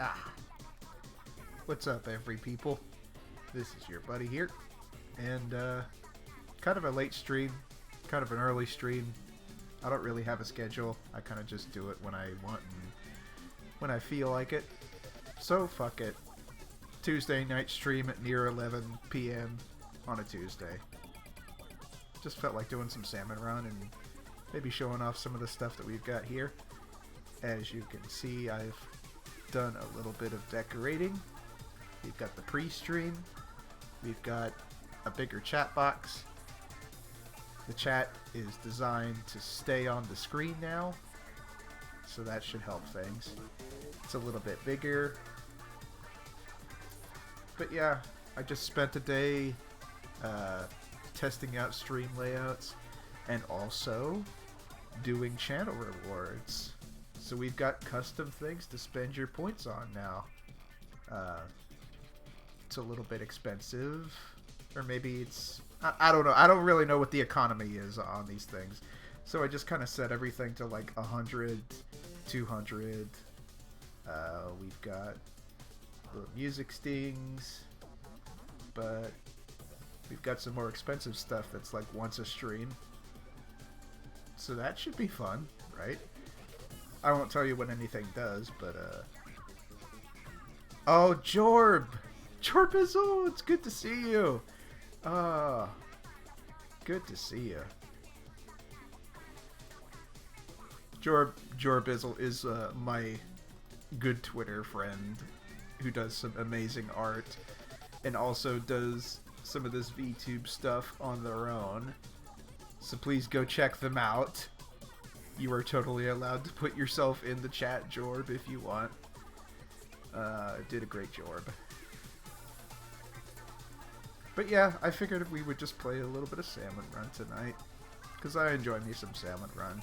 Ah, what's up, every people? This is your buddy here, and kind of a late stream, kind of an early stream. I don't really have a schedule. I kind of just do it when I want and when I feel like it. So fuck it. Tuesday night stream at near 11 p.m. on a Tuesday. Just felt like doing some Salmon run and maybe showing off some of the stuff that we've got here. As you can see, I've done a little bit of decorating. We've got the pre-stream. We've got a bigger chat box. The chat is designed to stay on the screen now, so that should help things. It's a little bit bigger. But yeah, I just spent a day testing out stream layouts and also doing channel rewards. So we've got custom things to spend your points on now. It's a little bit expensive, or maybe it's... I don't know. I don't really know what the economy is on these things. So I just kind of set everything to like 100, 200. We've got little music stings, but we've got some more expensive stuff that's like once a stream. So that should be fun, right? I won't tell you what anything does, but oh, Jorb! Jorbizzle, it's good to see you! Good to see you. Jorbizzle is my good Twitter friend who does some amazing art and also does some of this VTube stuff on their own. So please go check them out. You are totally allowed to put yourself in the chat, Jorb, if you want. Did a great Jorb. But yeah, I figured we would just play a little bit of Salmon Run tonight, because I enjoy me some Salmon Run.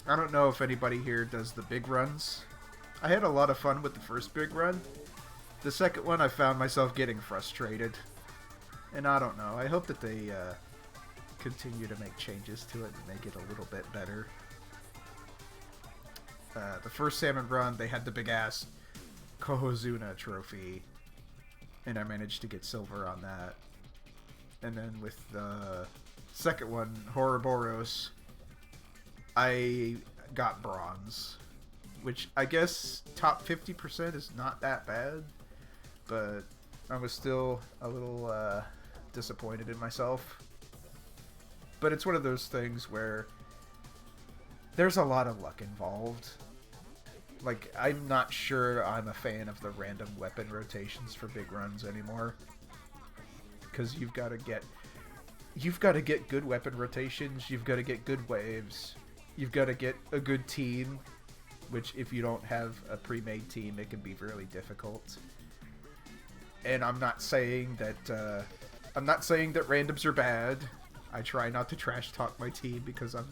I don't know if anybody here does the big runs. I had a lot of fun with the first big run. The second one, I found myself getting frustrated. And I don't know. I hope that they continue to make changes to it and make it a little bit better. The first Salmon Run, they had the big-ass Kohozuna trophy, and I managed to get silver on that. And then with the second one, Ouroboros, I got bronze, which I guess top 50% is not that bad, but I was still a little disappointed in myself. But it's one of those things where there's a lot of luck involved. Like, I'm not sure I'm a fan of the random weapon rotations for big runs anymore. Because you've got to get good weapon rotations, you've got to get good waves, you've got to get a good team, which if you don't have a pre-made team, it can be really difficult. And I'm not saying that randoms are bad. I try not to trash talk my team because I'm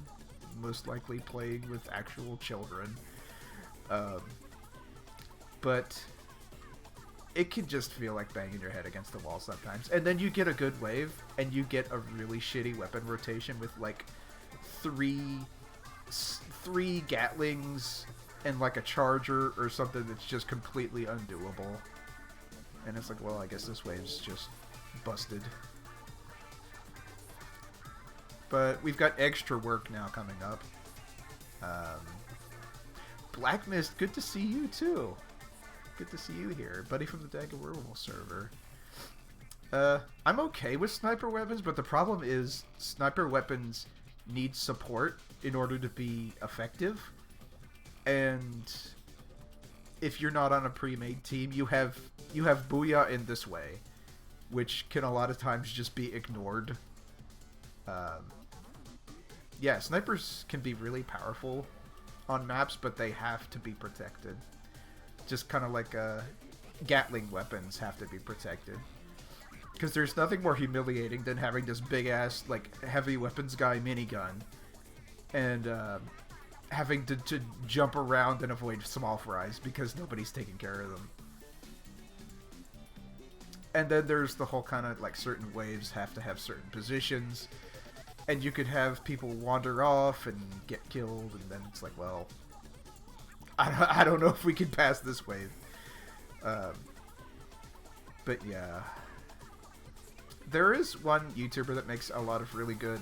most likely playing with actual children. But it can just feel like banging your head against the wall sometimes. And then you get a good wave, and you get a really shitty weapon rotation with like three Gatlings and like a charger or something that's just completely undoable. And it's like, well, I guess this wave's just busted. But we've got extra work now coming up. Black Mist, good to see you too. Good to see you here, buddy from the Dagger Werewolf server. I'm okay with sniper weapons, but the problem is sniper weapons need support in order to be effective. And if you're not on a pre-made team, you have Booyah in this way, which can a lot of times just be ignored. Yeah, snipers can be really powerful on maps, but they have to be protected. Just kind of like Gatling weapons have to be protected. Because there's nothing more humiliating than having this big-ass, like, heavy weapons guy minigun and having to jump around and avoid small fries because nobody's taking care of them. And then there's the whole kind of, like, certain waves have to have certain positions. And you could have people wander off and get killed, and then it's like, well, I don't know if we can pass this wave. But yeah. There is one YouTuber that makes a lot of really good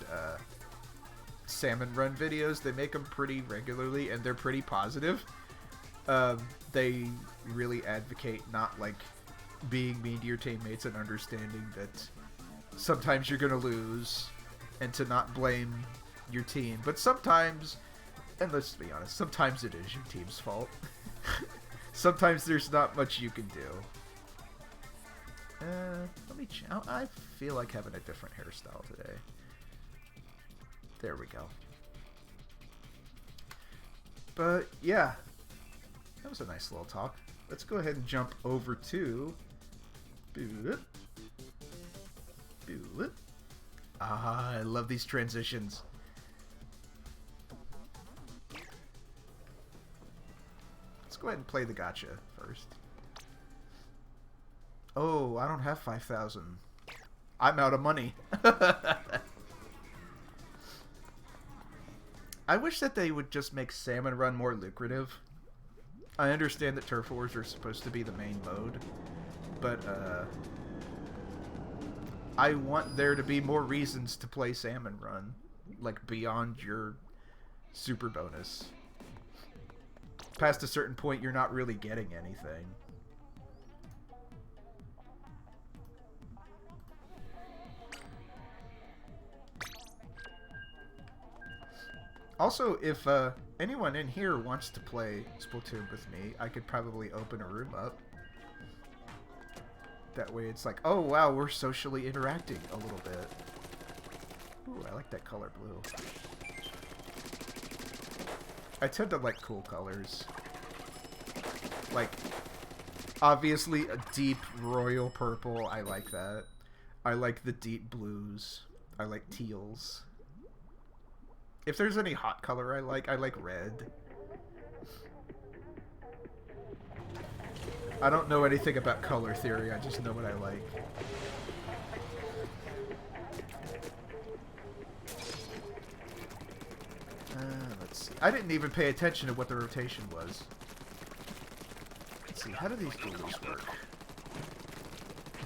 salmon run videos. They make them pretty regularly, and they're pretty positive. They really advocate not, like, being mean to your teammates and understanding that sometimes you're gonna lose, and to not blame your team. But sometimes, and let's be honest, sometimes it is your team's fault. Sometimes there's not much you can do. Let me I feel like having a different hairstyle today. There we go. But yeah, that was a nice little talk. Let's go ahead and jump over to I love these transitions. Let's go ahead and play the gacha first. Oh, I don't have 5,000. I'm out of money. I wish that they would just make Salmon Run more lucrative. I understand that Turf Wars are supposed to be the main mode, but I want there to be more reasons to play Salmon Run, like beyond your super bonus. Past a certain point, you're not really getting anything. Also, if anyone in here wants to play Splatoon with me, I could probably open a room up. That way it's like, oh wow, we're socially interacting a little bit. Ooh, I like that color blue. I tend to like cool colors. Like, obviously a deep royal purple, I like that. I like the deep blues. I like teals. If there's any hot color I like red. I don't know anything about color theory, I just know what I like. Let's see. I didn't even pay attention to what the rotation was. Let's see, how do these duels work?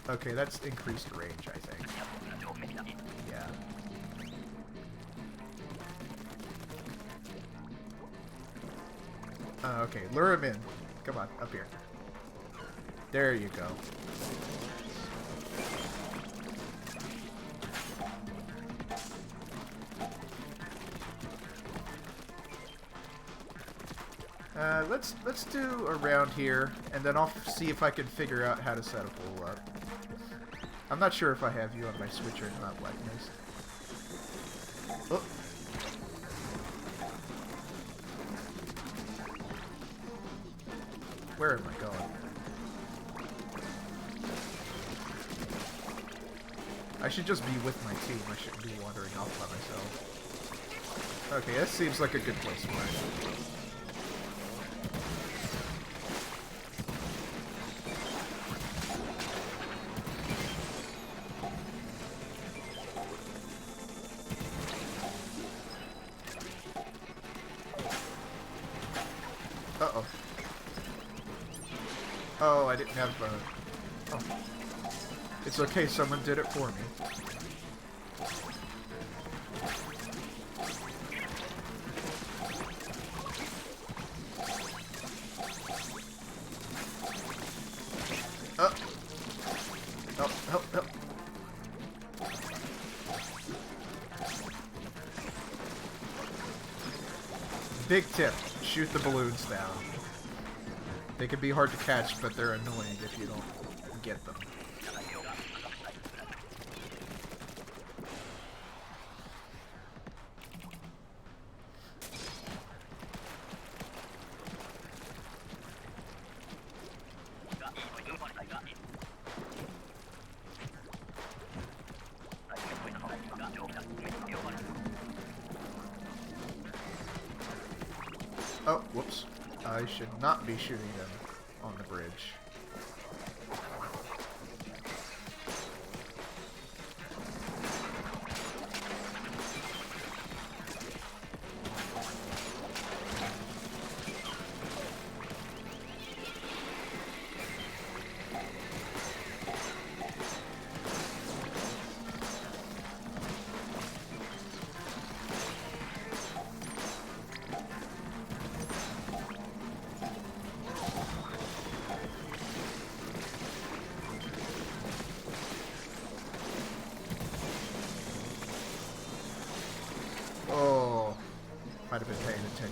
Okay, that's increased range, I think. Yeah. Okay, lure him in. Come on, up here. There you go. Let's do around here, and then I'll see if I can figure out how to set a pool up. I'm not sure if I have you on my Switch or not, like this. Oh. Where am I going? I should just be with my team. I shouldn't be wandering off by myself. Okay, that seems like a good place for it. Uh-oh. Oh, I didn't have, oh. It's okay, someone did it for me. Oh. Help, help, help. Big tip. Shoot the balloons down. They can be hard to catch, but they're annoying if you don't get them. Oh, whoops. I should not be shooting them on the bridge.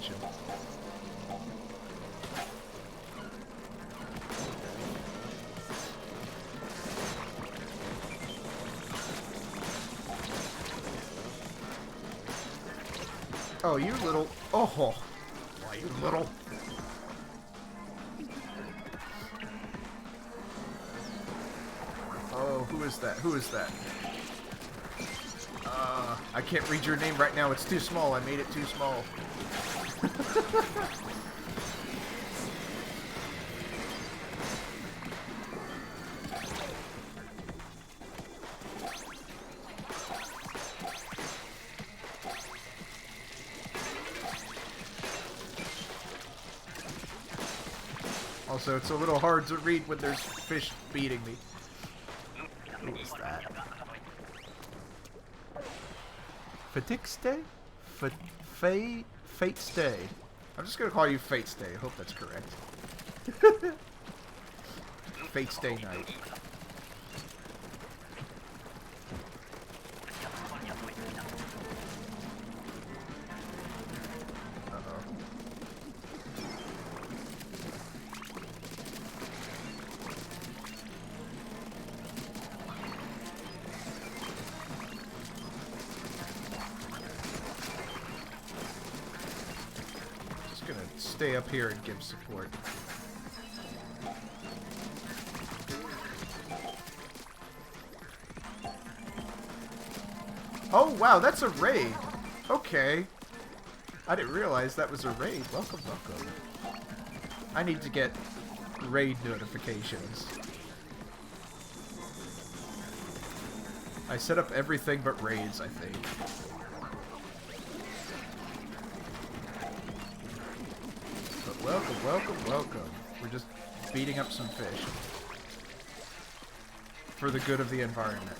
attention. Oh, you little... Oh, why you little... Oh, who is that? Who is that? I can't read your name right now. It's too small. I made it too small. Also, it's a little hard to read when there's fish beating me. Who is that? Fatigue Stay? Fate Stay. I'm just gonna call you Fate Stay. I hope that's correct. Fate Stay Night. Stay up here and give support. Oh wow, that's a raid. Okay. I didn't realize that was a raid. Welcome, welcome. I need to get raid notifications. I set up everything but raids, I think. Welcome, welcome, welcome. We're just beating up some fish. For the good of the environment.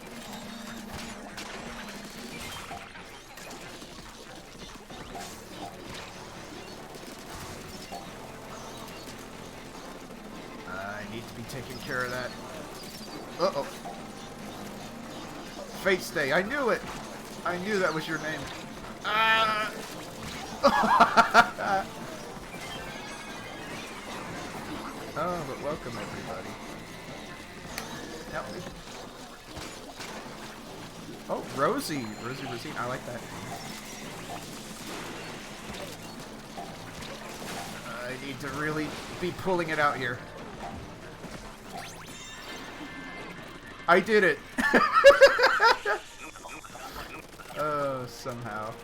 I need to be taking care of that. Uh-oh. Fate Stay, I knew it! I knew that was your name. Ah! Oh, but welcome everybody. Help me. Oh, Rosie. Rosie Rosine. I like that. I need to really be pulling it out here. I did it. Oh, somehow.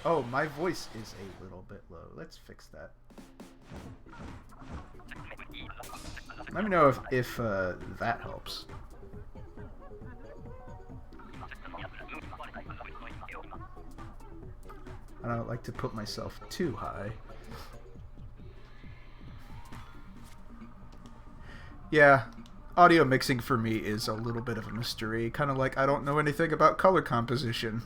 Oh, my voice is a little bit low. Let's fix that. Let me know if that helps. I don't like to put myself too high. Yeah, audio mixing for me is a little bit of a mystery. Kind of like I don't know anything about color composition.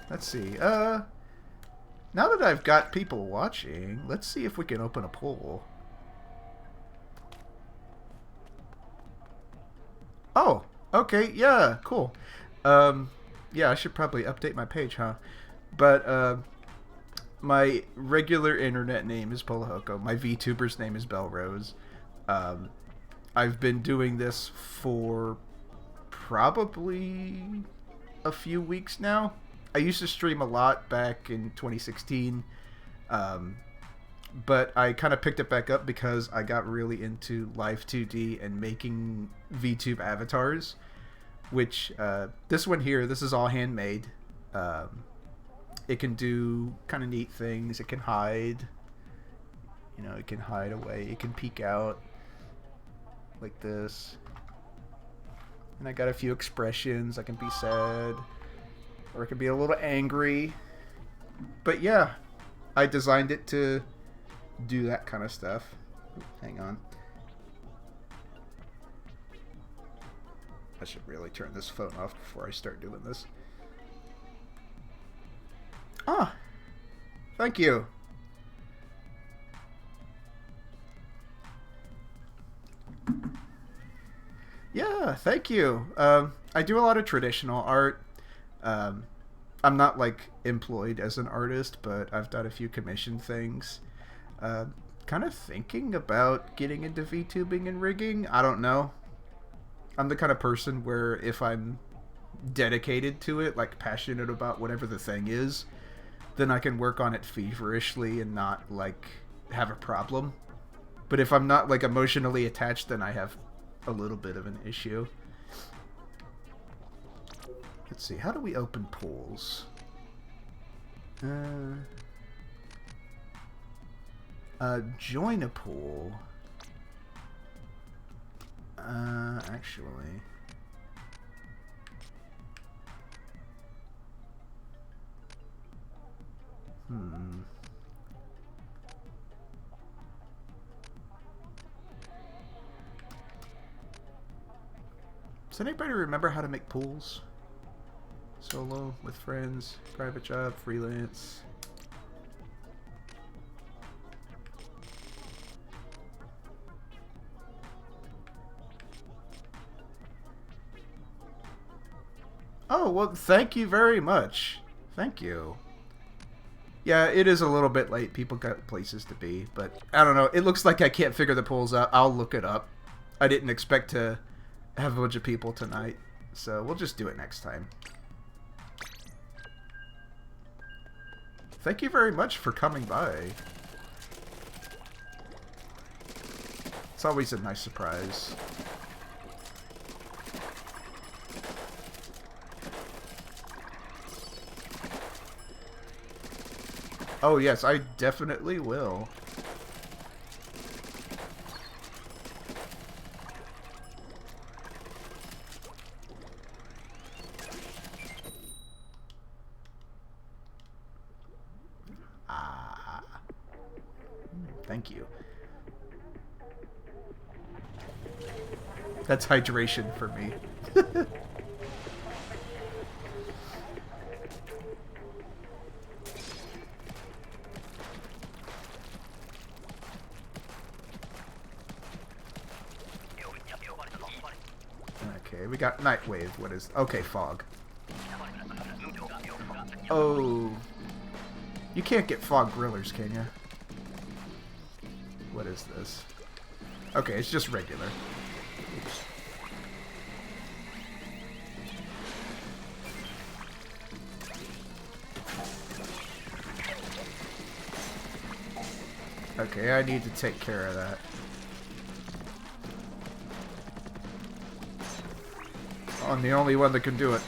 Let's see, now that I've got people watching, let's see if we can open a poll. Oh, okay, yeah, cool. Yeah, I should probably update my page, huh? But, my regular internet name is Polahoko. My VTuber's name is Belrose. I've been doing this for probably a few weeks now. I used to stream a lot back in 2016, but I kind of picked it back up because I got really into Live 2D and making VTube avatars, which this one here, this is all handmade. It can do kind of neat things. It can hide, you know, it can hide away. It can peek out like this. And I got a few expressions. I can be sad. Or it could be a little angry. But yeah, I designed it to do that kind of stuff. Hang on. I should really turn this phone off before I start doing this. Ah, thank you. Yeah, thank you. I do a lot of traditional art. Um, I'm not like employed as an artist, but I've done a few commission things. Uh, Kind of thinking about getting into VTubing and rigging. I don't know. I'm the kind of person where if I'm dedicated to it, like passionate about whatever the thing is, then I can work on it feverishly and not like have a problem. But if I'm not like emotionally attached, then I have a little bit of an issue. Let's see, how do we open pools? Join a pool. Actually. Does anybody remember how to make pools? Solo, with friends, private job, freelance. Oh, well, thank you very much. Thank you. Yeah, it is a little bit late. People got places to be, but I don't know. It looks like I can't figure the pools out. I'll look it up. I didn't expect to have a bunch of people tonight, so we'll just do it next time. Thank you very much for coming by. It's always a nice surprise. Oh yes, I definitely will. Thank you. That's hydration for me. Okay, we got Night Wave. What is... Okay, Fog. Oh. You can't get Fog Grillers, can you? What is this? Okay, it's just regular. Oops. Okay, I need to take care of that. I'm the only one that can do it.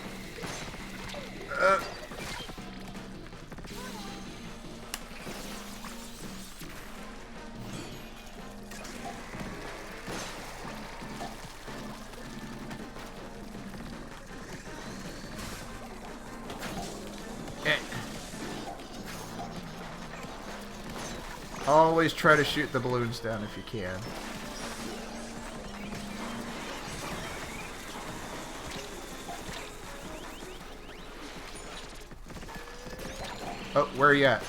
Always try to shoot the balloons down if you can. Oh, where are you at?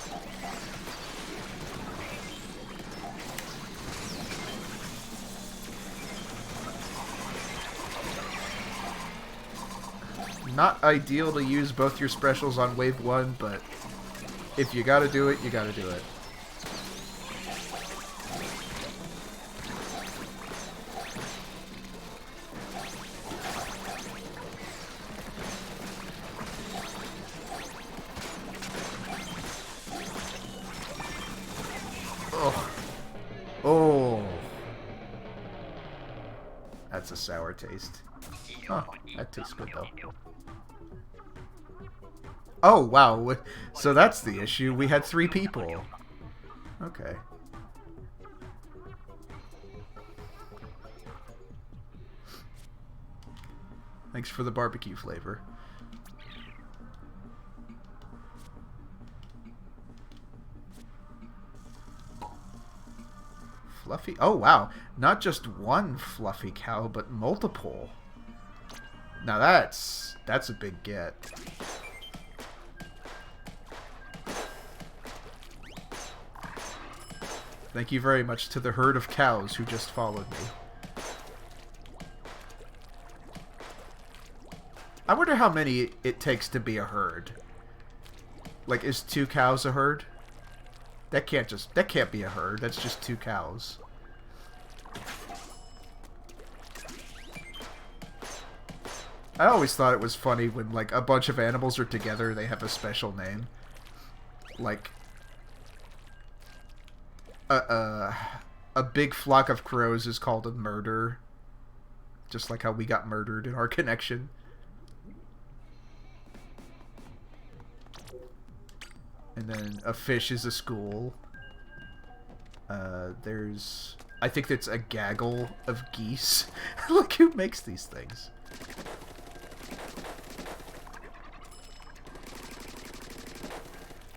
Not ideal to use both your specials on wave 1, but if you gotta do it, you gotta do it. Oh. That's a sour taste. Huh, that tastes good though. Oh, wow. So that's the issue. We had 3 people. Okay. Thanks for the barbecue flavor. Fluffy? Oh, wow. Not just one fluffy cow, but multiple. Now that's a big get. Thank you very much to the herd of cows who just followed me. I wonder how many it takes to be a herd. Like, is 2 cows a herd? That can't be a herd. That's just 2 cows. I always thought it was funny when, like, a bunch of animals are together, they have a special name. Like, a big flock of crows is called a murder. Just like how we got murdered in our connection. And then a fish is a school. There's... I think that's a gaggle of geese. Look who makes these things.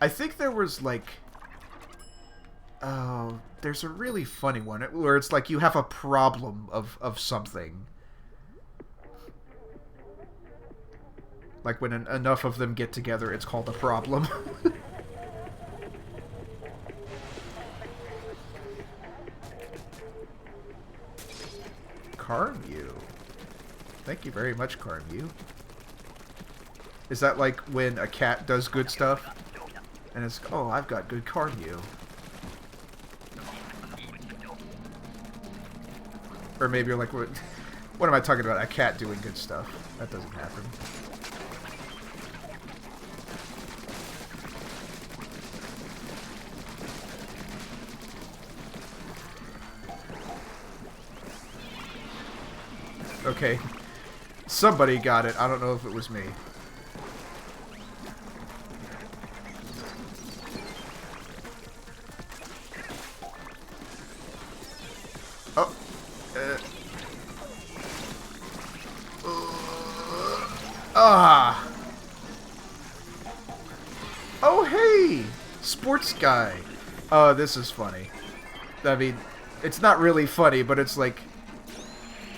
I think there was, like... Oh, there's a really funny one where it's like you have a problem of something. Like when enough of them get together, it's called a problem. Carmu. Thank you very much, Carmu. Is that like when a cat does good stuff? And it's, oh, I've got good Carmu. Or maybe you're like, what am I talking about? A cat doing good stuff. That doesn't happen. Okay. Somebody got it. I don't know if it was me. Oh. Ah. Oh, hey! Sports guy. Oh, this is funny. I mean, it's not really funny, but it's like...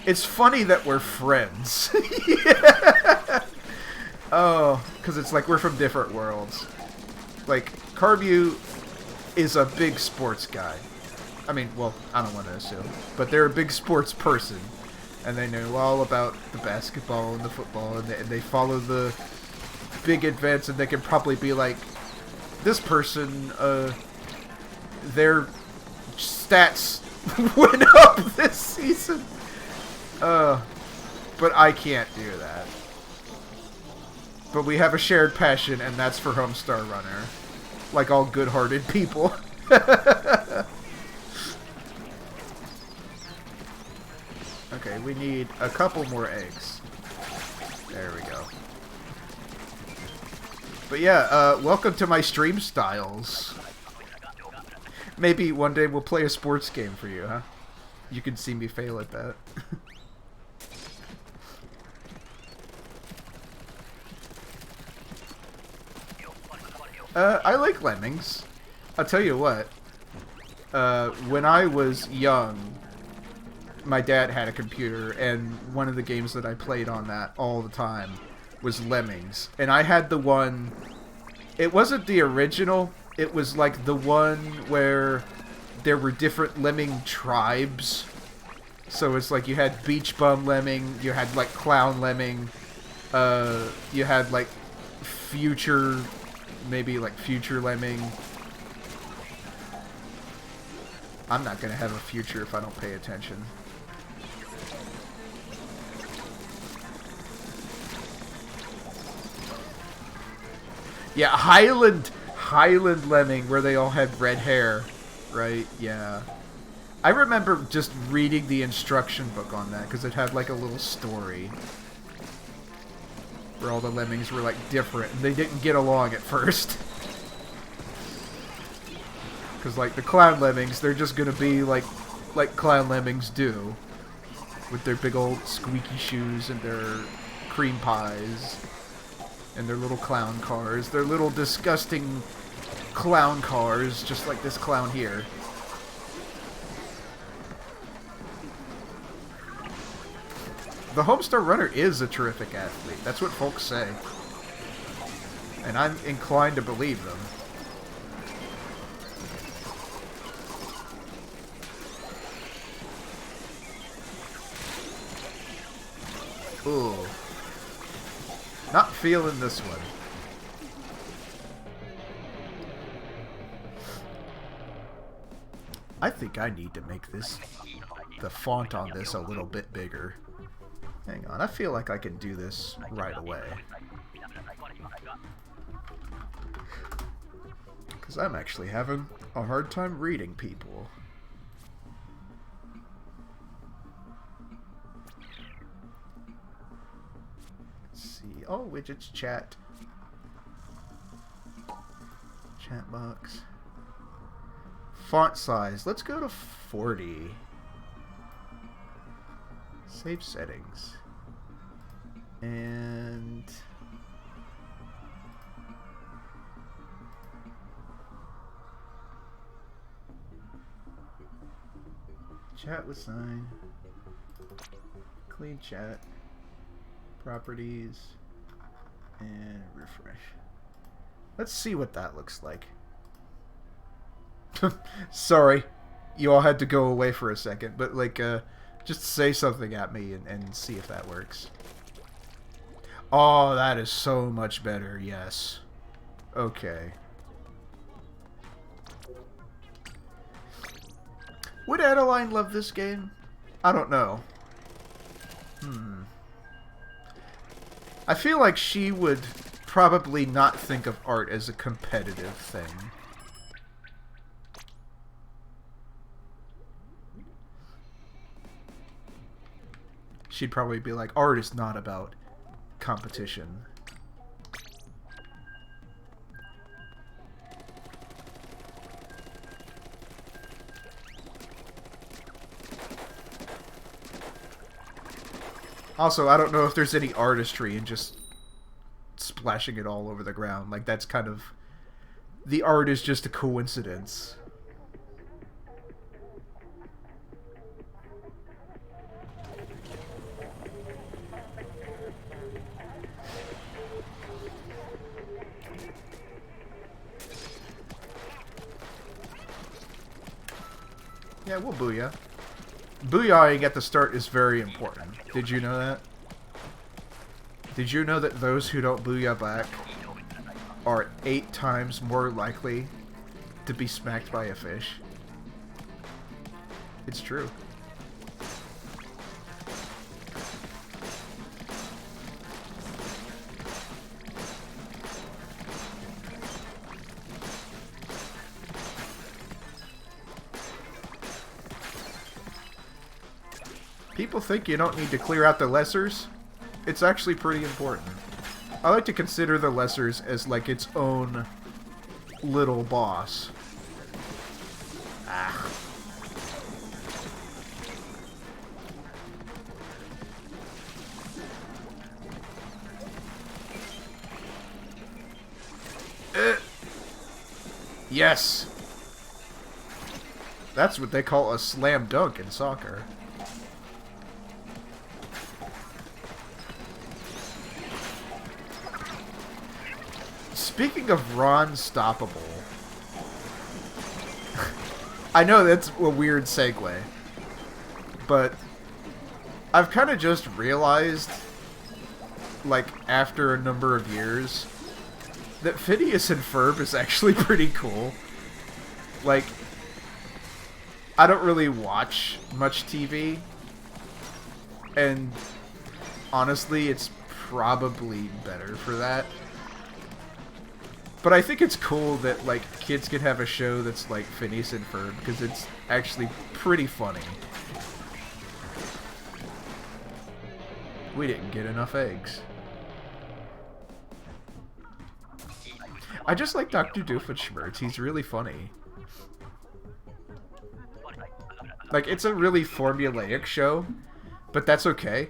It's funny that we're friends. Yeah. Oh, because it's like we're from different worlds. Like, Carbu is a big sports guy. I mean, well, I don't want to assume. But they're a big sports person. And they know all about the basketball and the football. And they follow the big events. And they can probably be like, this person, their stats went up this season. But I can't do that. But we have a shared passion, and that's for Homestar Runner. Like all good-hearted people. Okay, we need a couple more eggs. There we go. But yeah, welcome to my stream styles. Maybe one day we'll play a sports game for you, huh? You can see me fail at that. I like lemmings. I'll tell you what. When I was young, my dad had a computer, and one of the games that I played on that all the time was Lemmings. And I had the one... It wasn't the original. It was like the one where there were different lemming tribes. So it's like you had Beach Bum Lemming, you had like Clown Lemming, you had like Future... Maybe like Future Lemming. I'm not gonna have a future if I don't pay attention. Yeah, Highland Lemming, where they all had red hair, right? Yeah. I remember just reading the instruction book on that because it had like a little story. Where all the lemmings were like different and they didn't get along at first. Because like the clown lemmings, they're just gonna be like clown lemmings do. With their big old squeaky shoes and their cream pies. And their little clown cars. Their little disgusting clown cars, just like this clown here. The Homestar Runner is a terrific athlete. That's what folks say. And I'm inclined to believe them. Ooh. Not feeling this one. I think I need to make the font on this a little bit bigger. Hang on, I feel like I can do this right away. Because I'm actually having a hard time reading people. Let's see. Oh, widgets, chat. Chat box. Font size. Let's go to 40. Save settings. And... chat with sign. Clean chat. Properties. And refresh. Let's see what that looks like. Sorry. You all had to go away for a second, but like, just say something at me and see if that works. Oh, that is so much better, yes. Okay. Would Adeline love this game? I don't know. I feel like she would probably not think of art as a competitive thing. She'd probably be like, art is not about competition. Also, I don't know if there's any artistry in just splashing it all over the ground. Like, that's kind of... the art is just a coincidence. Yeah, we'll booyah. Booyahing at the start is very important. Did you know that? Did you know that those who don't booyah back are 8 times more likely to be smacked by a fish? It's true. People think you don't need to clear out the lessers. It's actually pretty important. I like to consider the lessers as like its own little boss. Ah. Yes! That's what they call a slam dunk in soccer. Speaking of Ron Stoppable, I know that's a weird segue, but I've kind of just realized, like, after a number of years, that Phineas and Ferb is actually pretty cool. Like, I don't really watch much TV, and honestly, it's probably better for that. But I think it's cool that, like, kids can have a show that's like Phineas and Ferb, because it's actually pretty funny. We didn't get enough eggs. I just like Dr. Doofenshmirtz. He's really funny. Like, it's a really formulaic show, but that's okay,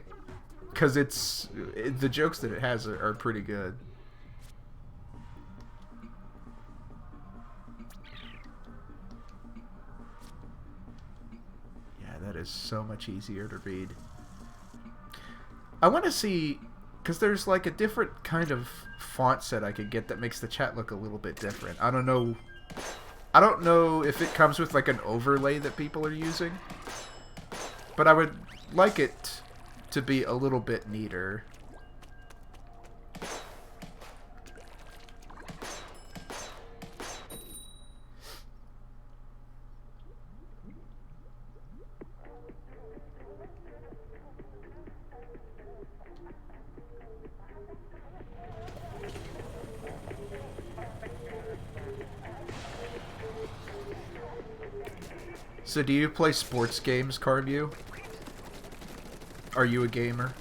because the jokes that it has are pretty good. That is so much easier to read. I want to see, because there's like a different kind of font set I could get that makes the chat look a little bit different. I don't know if it comes with like an overlay that people are using, but I would like it to be a little bit neater. So do you play sports games, Carbu? Are you a gamer?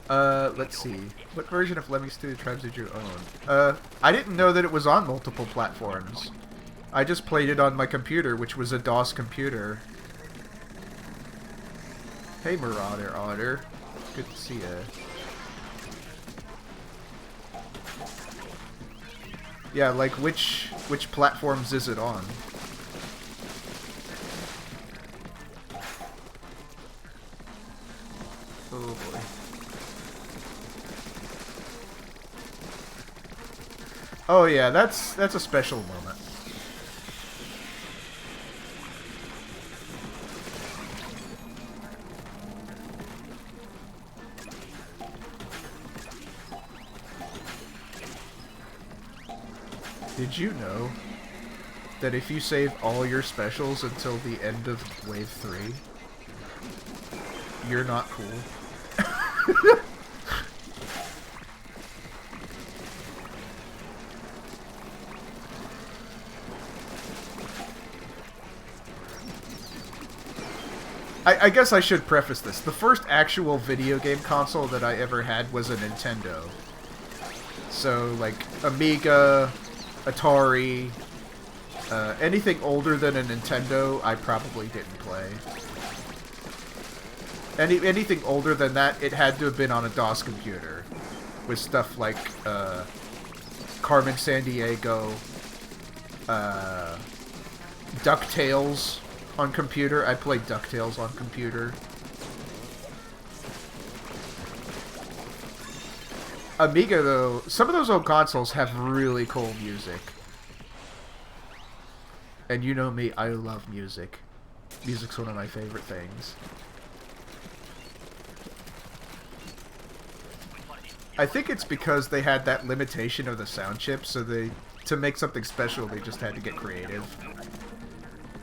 Let's see. What version of Lemmings 2 Tribes did you own? I didn't know that it was on multiple platforms. I just played it on my computer, which was a DOS computer. Hey, Marauder Otter. Good to see ya. Yeah, like, which platforms is it on? Oh, boy. Oh yeah, that's a special moment. Did you know that if you save all your specials until the end of Wave 3, you're not cool? I guess I should preface this. The first actual video game console that I ever had was a Nintendo. So, like, Amiga, Atari, anything older than a Nintendo, I probably didn't play. Anything older than that, it had to have been on a DOS computer. With stuff like, Carmen Sandiego, DuckTales on computer. I played DuckTales on computer. Amiga, though, some of those old consoles have really cool music. And you know me, I love music. Music's one of my favorite things. I think it's because they had that limitation of the sound chip, so to make something special, they just had to get creative.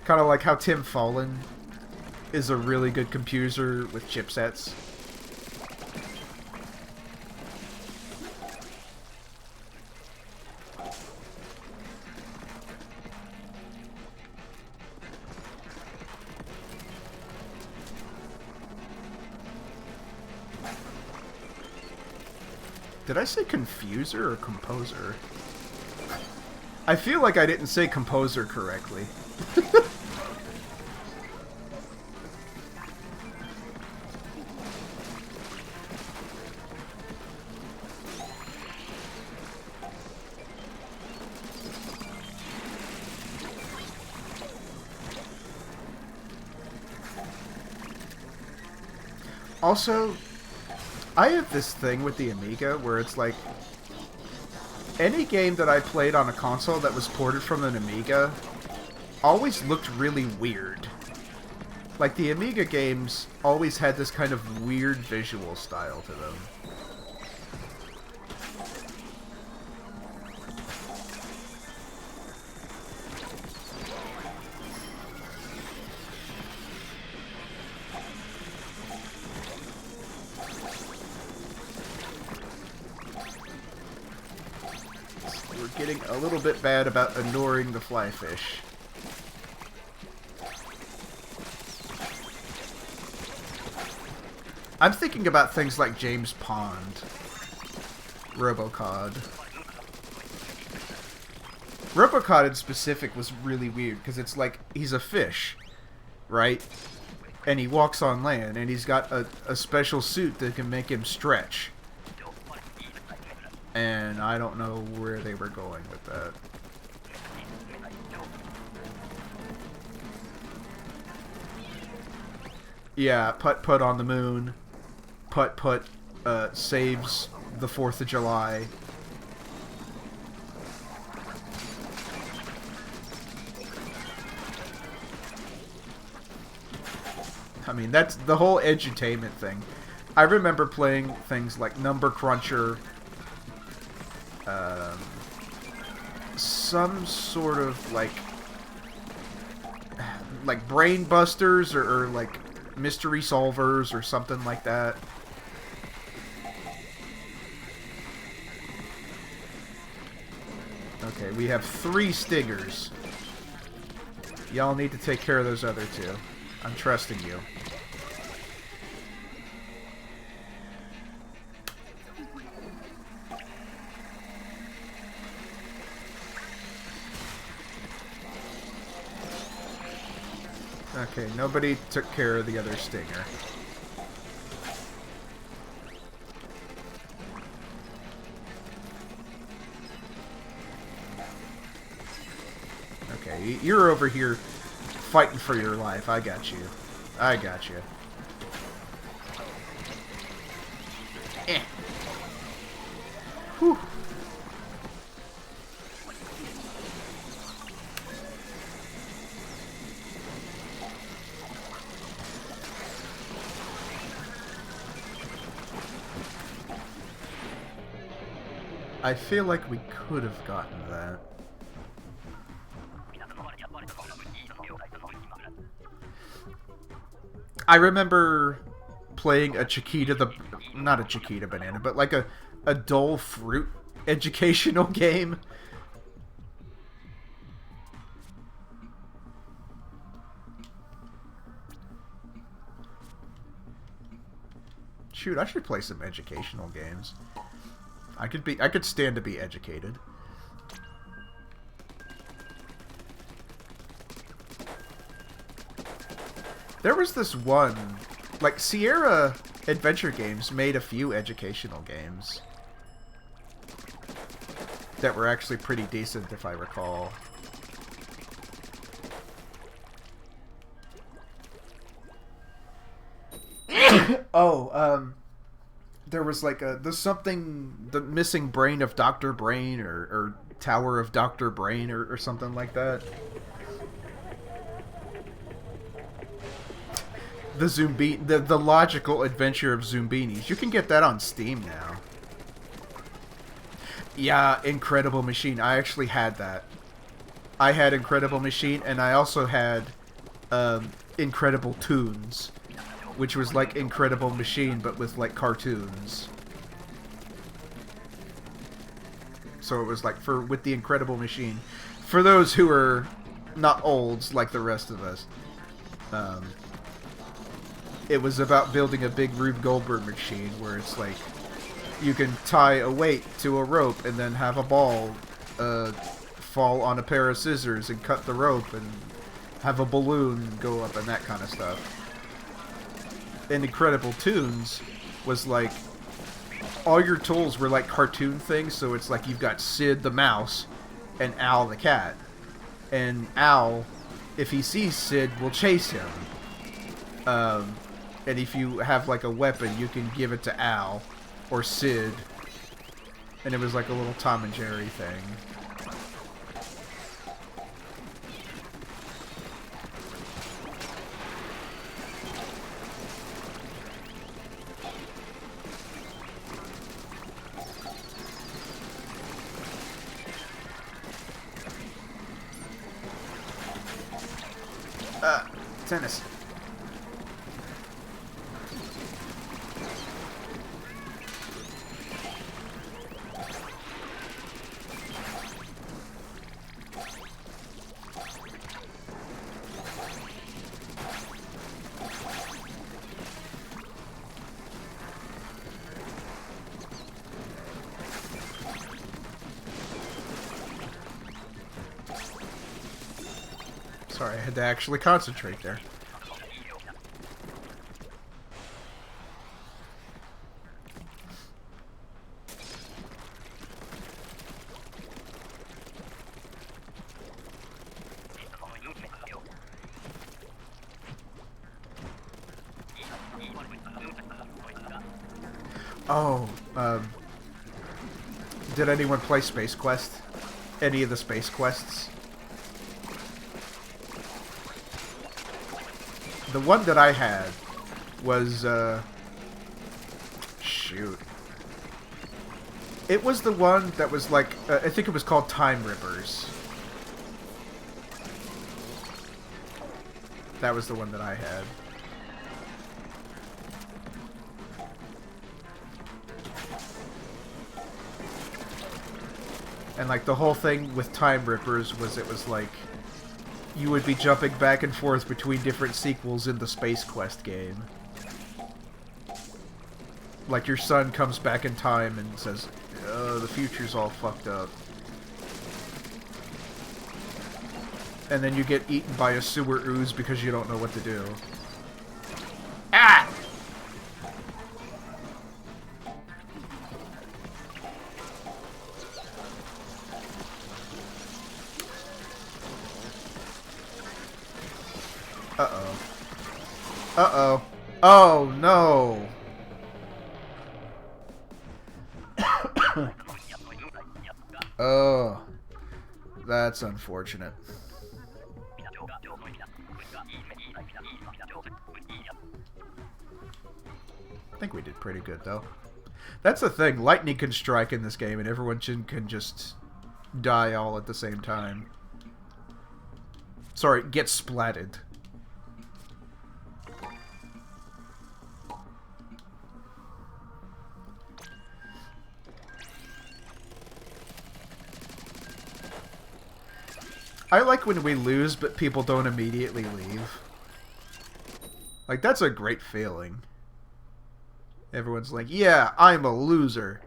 Kind of like how Tim Follin is a really good composer with chipsets. Did I say confuser or composer? I feel like I didn't say composer correctly. Also, I have this thing with the Amiga where it's like, any game that I played on a console that was ported from an Amiga always looked really weird. Like, the Amiga games always had this kind of weird visual style to them. Getting a little bit bad about ignoring the fly fish. I'm thinking about things like James Pond, Robocod. Robocod in specific was really weird because it's like he's a fish, right? And he walks on land and he's got a special suit that can make him stretch. And I don't know where they were going with that. Yeah, Putt-Putt on the moon. Putt-Putt saves the 4th of July. I mean, that's the whole edutainment thing. I remember playing things like Number Cruncher, some sort of like Brain Busters or like Mystery Solvers or something like that. Okay, we have 3 Stingers. Y'all need to take care of those other two. I'm trusting you. Okay, nobody took care of the other stinger. Okay, you're over here fighting for your life. I got you. I got you. Eh. Whew. I feel like we could have gotten that. I remember playing a Chiquita not a Chiquita banana, but like a Dole fruit educational game. Shoot, I should play some educational games. I could stand to be educated. There was this one, like Sierra Adventure Games made a few educational games that were actually pretty decent, if I recall. There was like the missing brain of Dr. Brain or Tower of Dr. Brain or something like that. The logical adventure of Zoombinis. You can get that on Steam now. Yeah, Incredible Machine. I actually had that. I had Incredible Machine, and I also had Incredible Toons, which was like Incredible Machine, but with like cartoons. So it was like with the Incredible Machine. For those who are not olds like the rest of us, it was about building a big Rube Goldberg machine where it's like you can tie a weight to a rope and then have a ball fall on a pair of scissors and cut the rope and have a balloon go up and that kind of stuff. And Incredible Toons was like all your tools were like cartoon things, so it's like you've got Sid the mouse and Al the cat. And Al, if he sees Sid, will chase him. And if you have like a weapon, you can give it to Al or Sid. And it was like a little Tom and Jerry thing. Tennis. Sorry, I had to actually concentrate there. Oh, did anyone play Space Quest? Any of the Space Quests? The one that I had was, shoot. It was the one that was like, I think it was called Time Rippers. That was the one that I had. And like the whole thing with Time Rippers was it was like you would be jumping back and forth between different sequels in the Space Quest game. Like your son comes back in time and says, the future's all fucked up. And then you get eaten by a sewer ooze because you don't know what to do. Ah! Uh-oh. Uh-oh. Oh, no! Oh. That's unfortunate. I think we did pretty good, though. That's the thing. Lightning can strike in this game, and everyone can just die all at the same time. Sorry, get splatted. I like when we lose, but people don't immediately leave. Like, that's a great feeling. Everyone's like, yeah, I'm a loser.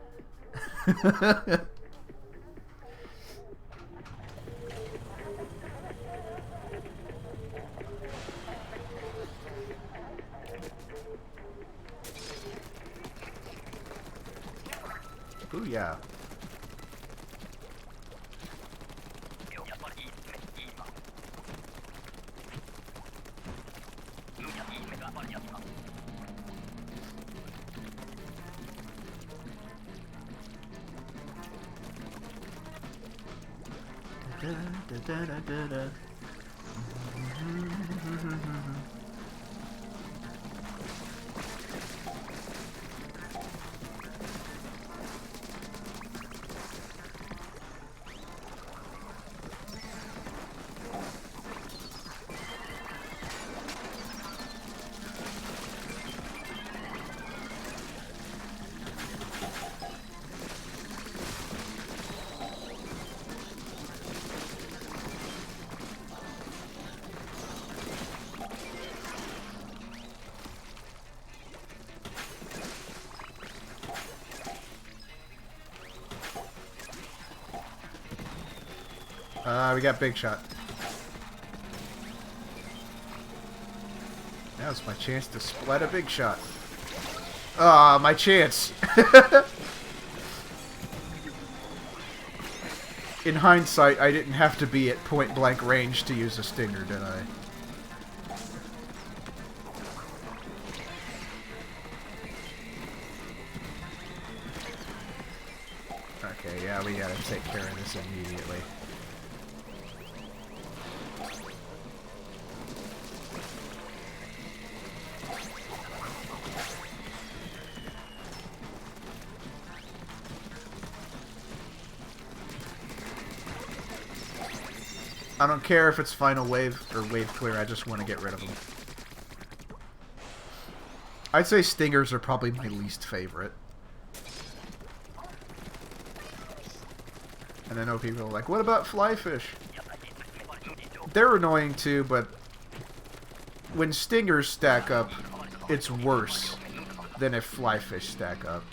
Ooh, yeah. We got Big Shot. Now's my chance to splat a Big Shot. Ah, my chance. In hindsight, I didn't have to be at point-blank range to use a stinger, did I? Okay, yeah, we gotta take care of this immediately. I don't care if it's final wave or wave clear, I just want to get rid of them. I'd say stingers are probably my least favorite. And I know people are like, what about flyfish? They're annoying too, but when stingers stack up, it's worse than if flyfish stack up.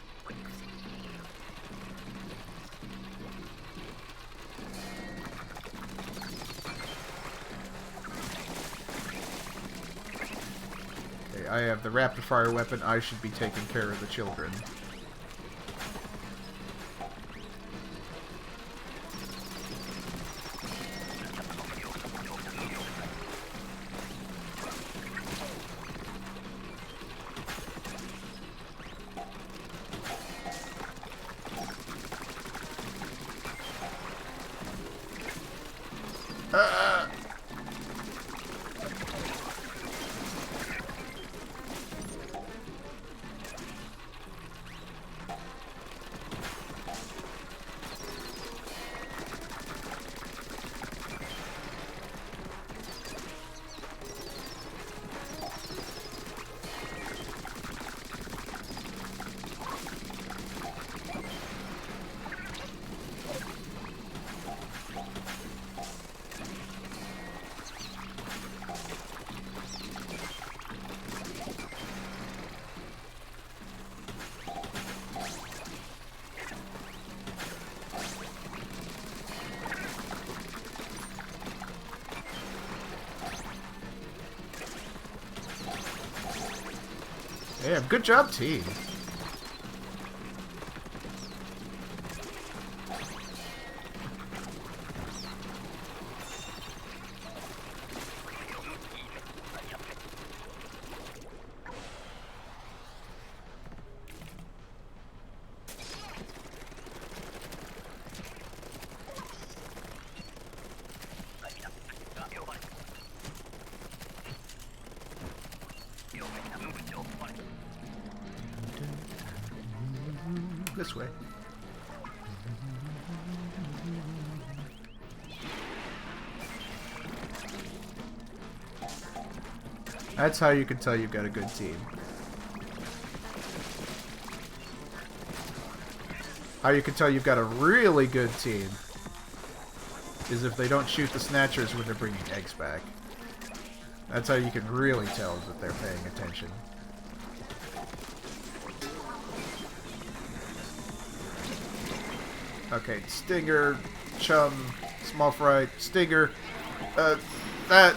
I have the rapid fire weapon. I should be taking care of the children. Yeah, good job, team. This way. That's how you can tell you've got a good team. How you can tell you've got a really good team is if they don't shoot the snatchers when they're bringing eggs back. That's how you can really tell that they're paying attention. Okay, Stinger, Chum, Small Fry, Stinger, that...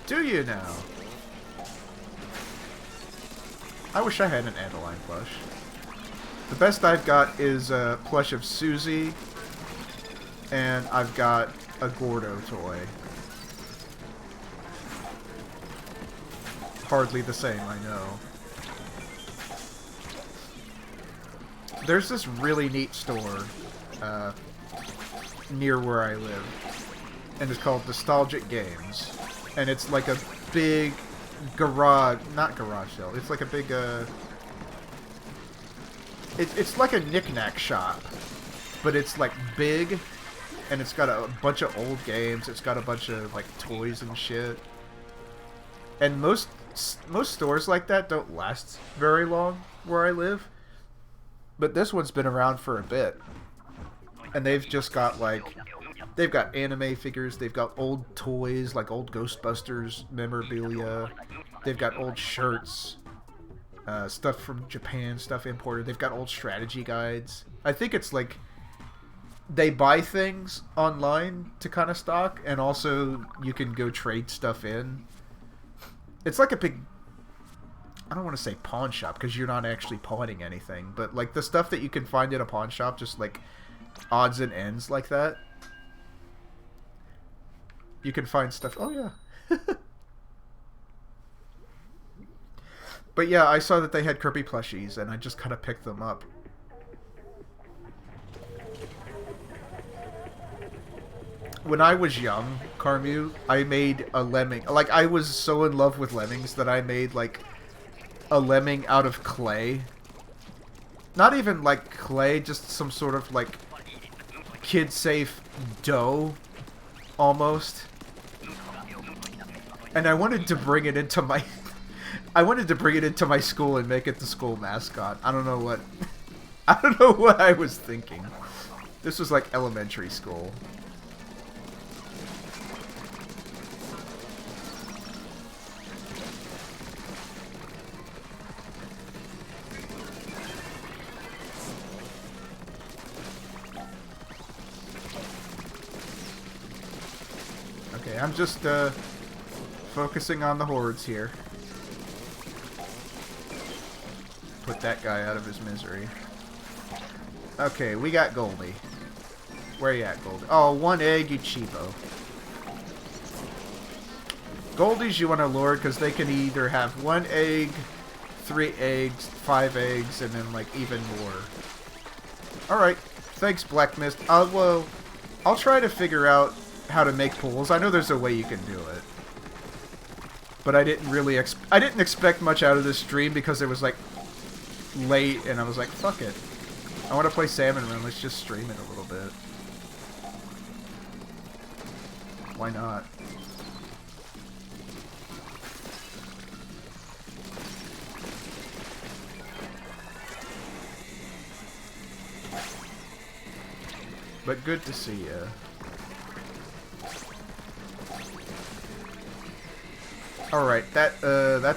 Do you now? I wish I had an Adeline plush. The best I've got is a plush of Susie, and I've got a Gordo toy. Hardly the same, I know. There's this really neat store near where I live, and it's called Nostalgic Games. And it's like a big garage, not garage sale, it's like a big, it's like a knick-knack shop, but it's like big, and it's got a bunch of old games, it's got a bunch of like toys and shit. And most stores like that don't last very long where I live, but this one's been around for a bit, and they've just got like, they've got anime figures, they've got old toys, like old Ghostbusters memorabilia, they've got old shirts, stuff from Japan, stuff imported, they've got old strategy guides. I think it's like, they buy things online to kind of stock, and also you can go trade stuff in. It's like a big, I don't want to say pawn shop, because you're not actually pawning anything, but like the stuff that you can find in a pawn shop, just like odds and ends like that. You can find stuff. Oh, yeah. But yeah, I saw that they had Kirby plushies, and I just kind of picked them up. When I was young, Carmu, I made a lemming. Like, I was so in love with lemmings that I made, like, a lemming out of clay. Not even, like, clay, just some sort of, like, kid-safe dough, almost. And I wanted to bring it into my... I wanted to bring it into my school and make it the school mascot. I don't know what... I don't know what I was thinking. This was like elementary school. Okay, I'm just, focusing on the hordes here. Put that guy out of his misery. Okay, we got Goldie. Where you at, Goldie? Oh, 1 egg, you cheapo. Goldies you want to lure because they can either have 1 egg, 3 eggs, 5 eggs, and then, like, even more. Alright, thanks, Black Mist. Well, I'll try to figure out how to make pools. I know there's a way you can do it. But I didn't really I didn't expect much out of this stream because it was, like, late, and I was like, fuck it. I want to play Salmon Run, let's just stream it a little bit. Why not? But good to see ya. Alright, that's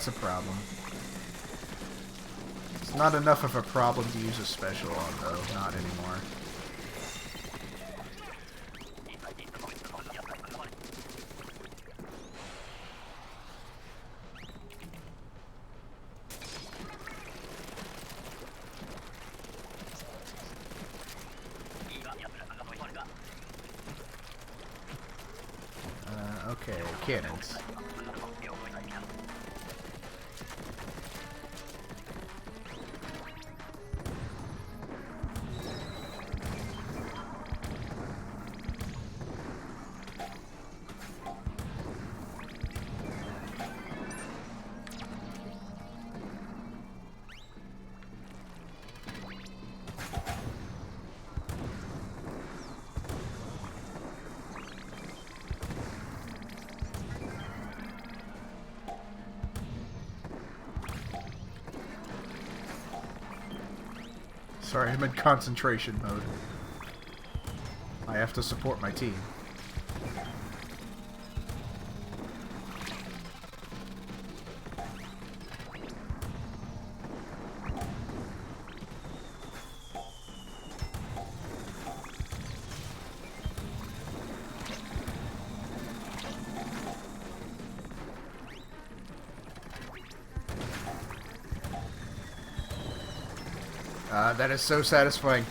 a problem. It's not enough of a problem to use a special on, though. Not anymore. Okay, cannons. Sorry, I'm in concentration mode. I have to support my team. That is so satisfying.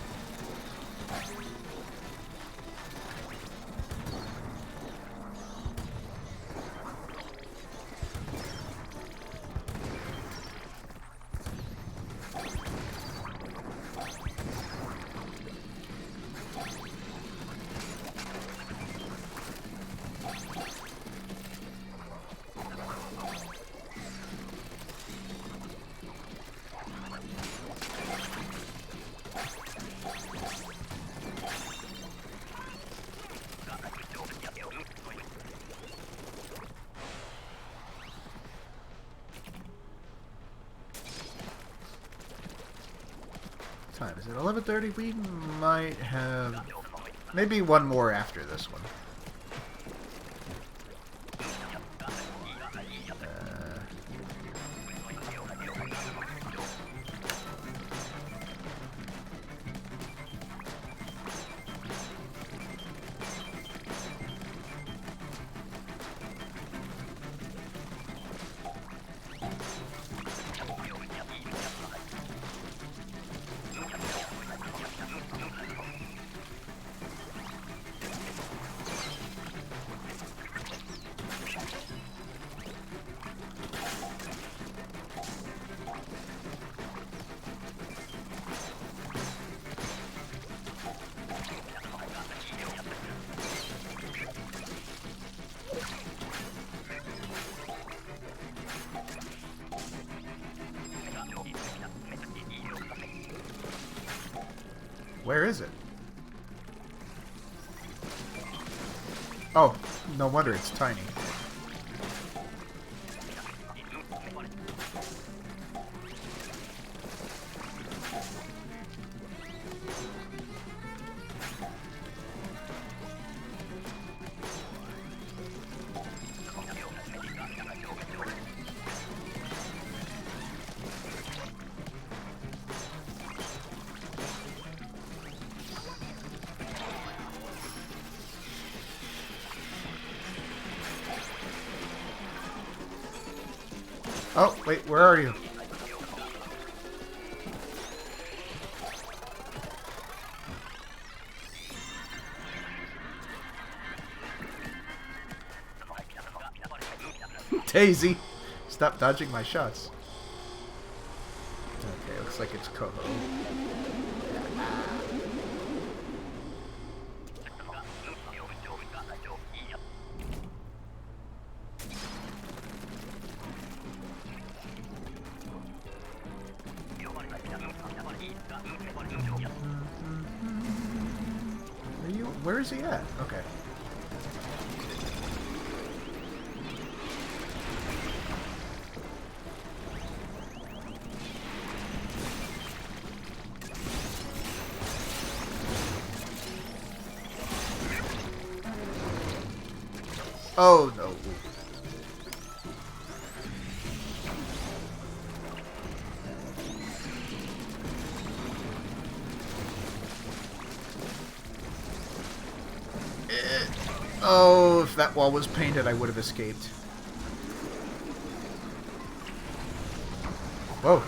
Time is it 11:30? We might have maybe one more after this one. Where is it? Oh, no wonder it's tiny. Oh, wait, where are you? Daisy! Stop dodging my shots. Okay, looks like it's Coho. Where is he at? Okay. Oh no. Oh, if that wall was painted, I would have escaped. Whoa.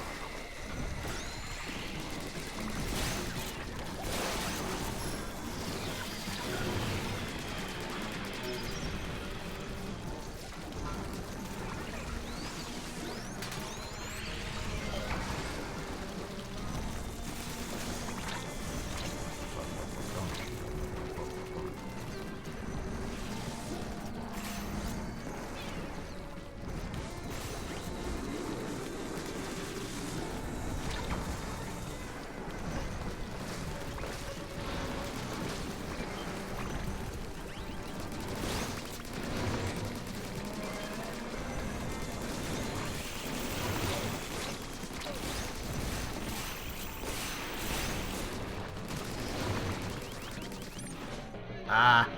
Ah.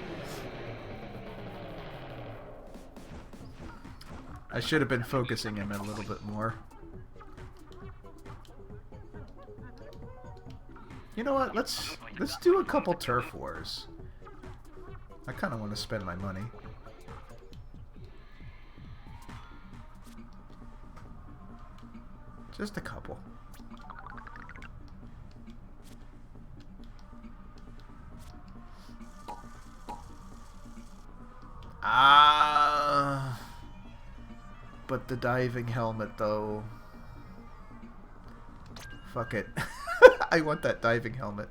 I should have been focusing him a little bit more. You know what? Let's do a couple turf wars. I kind of want to spend my money. Just a couple. Ah. But the diving helmet, though. Fuck it. I want that diving helmet.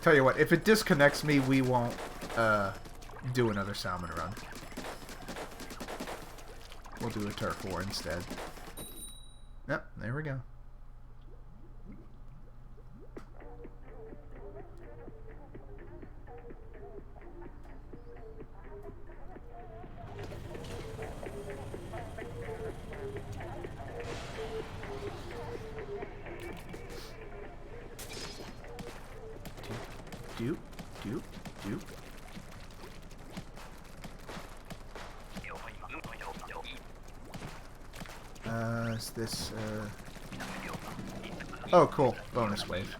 Tell you what, if it disconnects me, we won't do another Salmon run. We'll do a turf war instead. Yep, there we go. Doop, doop, doop. Is this, Oh, cool. Bonus wave.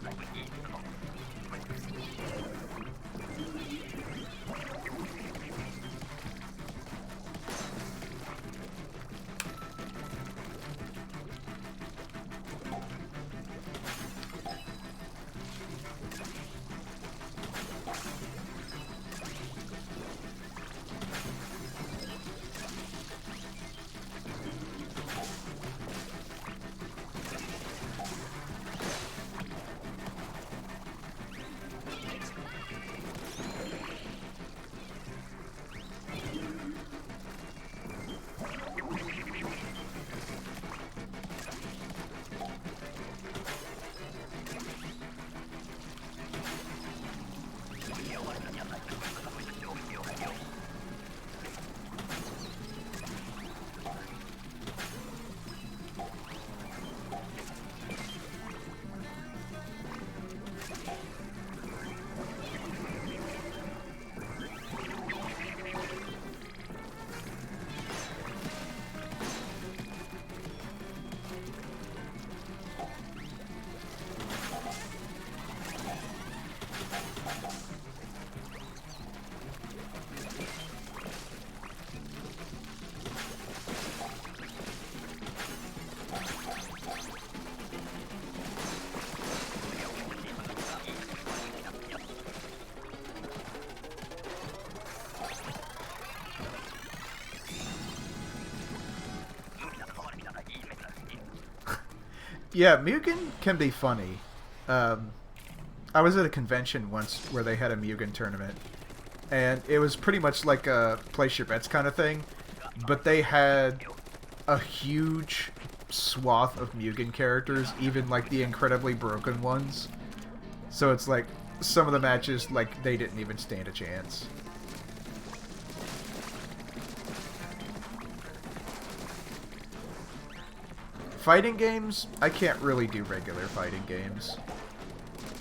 Yeah, Mugen can be funny. I was at a convention once where they had a Mugen tournament, and it was pretty much like a place your bets kind of thing, but they had a huge swath of Mugen characters, even like the incredibly broken ones. So it's like some of the matches, like, they didn't even stand a chance. Fighting games, I can't really do regular fighting games.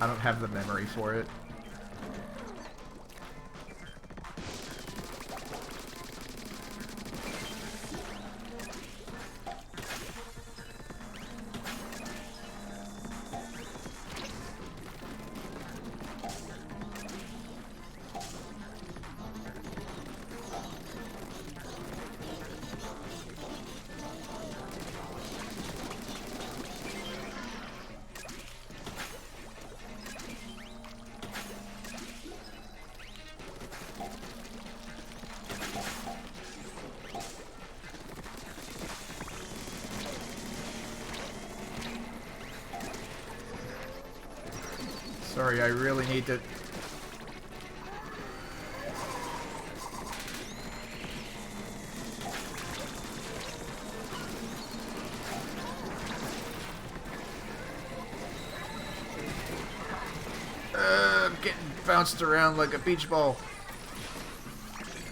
I don't have the memory for it. Sorry, I really need to... I'm getting bounced around like a beach ball.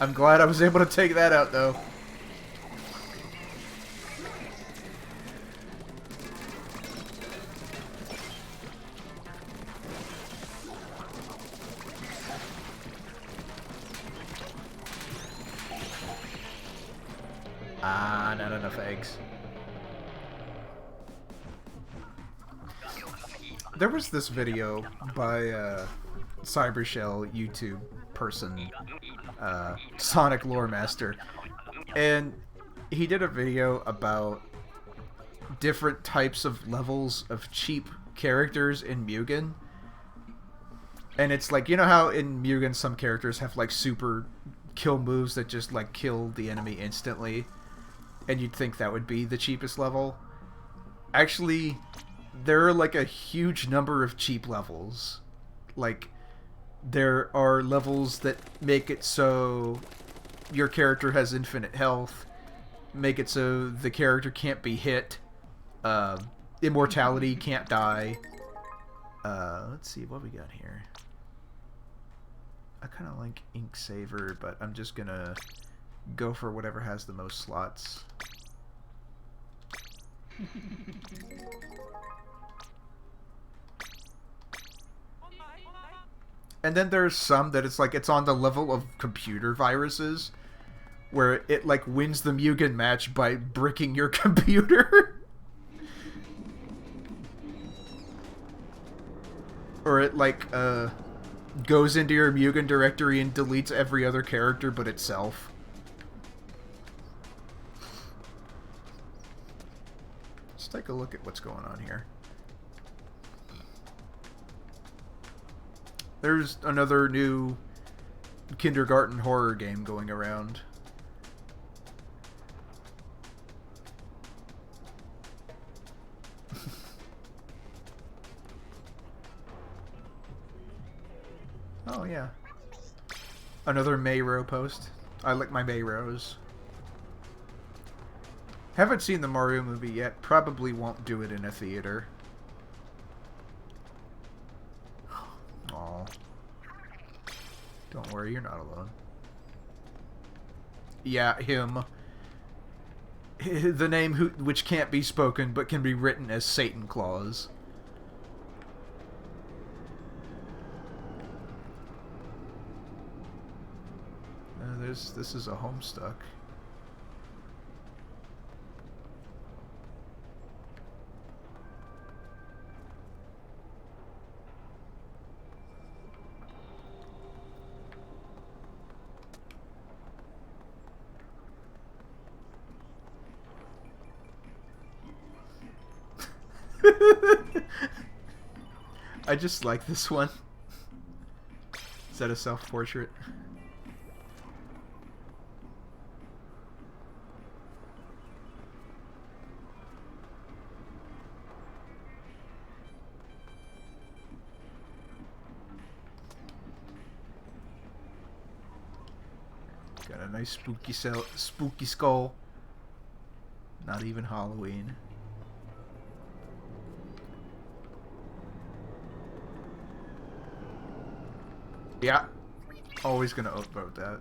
I'm glad I was able to take that out, though. Ah, not enough eggs. There was this video by Cybershell YouTube person, Sonic Lore Master, and he did a video about different types of levels of cheap characters in Mugen. And it's like, you know how in Mugen some characters have like super kill moves that just like kill the enemy instantly? And you'd think that would be the cheapest level. Actually, there are like a huge number of cheap levels. Like, there are levels that make it so your character has infinite health, make it so the character can't be hit, immortality, can't die. Let's see what we got here. I kind of like Ink Saver, but I'm just gonna go for whatever has the most slots. And then there's some that it's like it's on the level of computer viruses, where it like wins the Mugen match by bricking your computer. Or it like goes into your Mugen directory and deletes every other character but itself. Let's take a look at what's going on here. There's another new kindergarten horror game going around. Oh, yeah. Another Mayro post. I like my Mayros. Haven't seen the Mario movie yet. Probably won't do it in a theater. Aw. Don't worry, you're not alone. Yeah, him. The name which can't be spoken but can be written as Satan Claus. This is a Homestuck. I just like this one. Is that a self-portrait? Got a nice spooky skull. Not even Halloween. Yeah. Always gonna upvote that.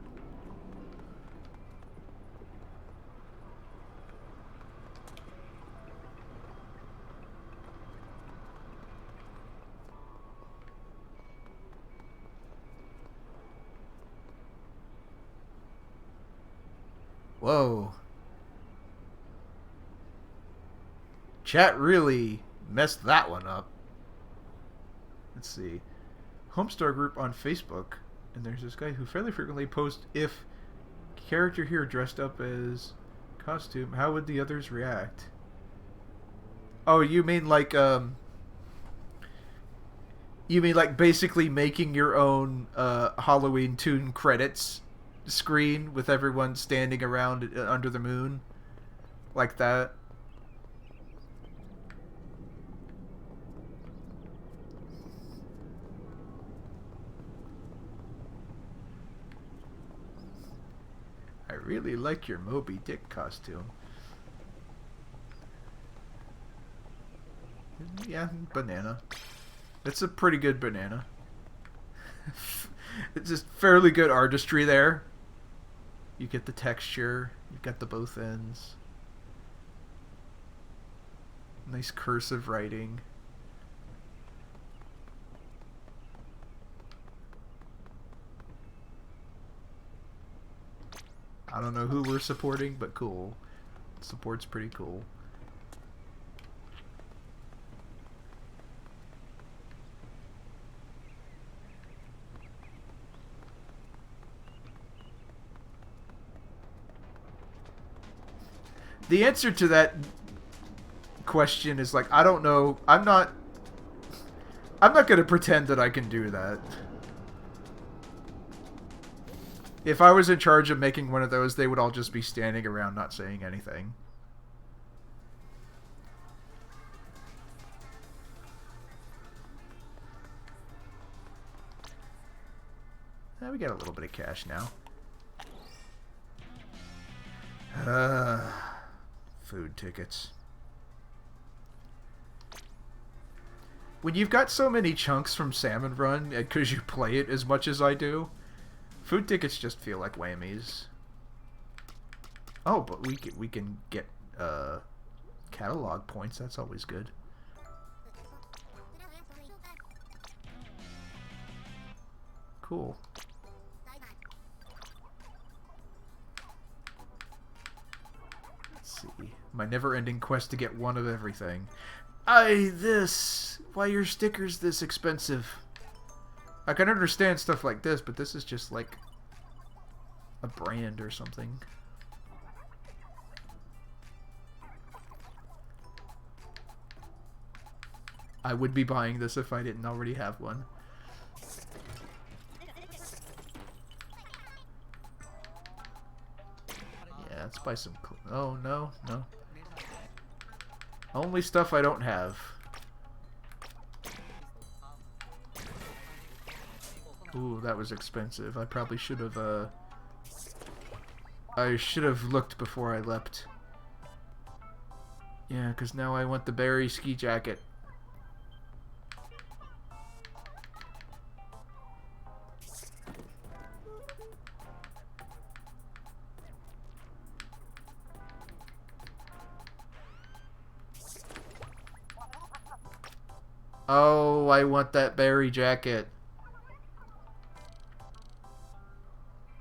Whoa. Chat really messed that one up. Let's see. Homestar group on Facebook. And there's this guy who fairly frequently posts, if character here dressed up as costume, how would the others react? Oh, you mean like basically making your own Halloween Toon credits screen with everyone standing around under the moon? Like that? I really like your Moby Dick costume. Yeah, banana. It's a pretty good banana. It's just fairly good artistry there. You get the texture. You got the both ends. Nice cursive writing. I don't know who we're supporting, but cool. Support's pretty cool. The answer to that question is like, I don't know. I'm not going to pretend that I can do that. If I was in charge of making one of those, they would all just be standing around not saying anything. We got a little bit of cash now. Food tickets. When you've got so many chunks from Salmon Run, because you play it as much as I do, food tickets just feel like whammies. Oh, but we can get catalog points. That's always good. Cool. Let's see. My never-ending quest to get one of everything. Why are your stickers this expensive? I can understand stuff like this, but this is just like a brand or something. I would be buying this if I didn't already have one. Yeah, let's buy some... Oh, no, no. Only stuff I don't have. Ooh, that was expensive. I probably should have, I should have looked before I leapt. Yeah, because now I want the berry ski jacket. Oh, I want that berry jacket.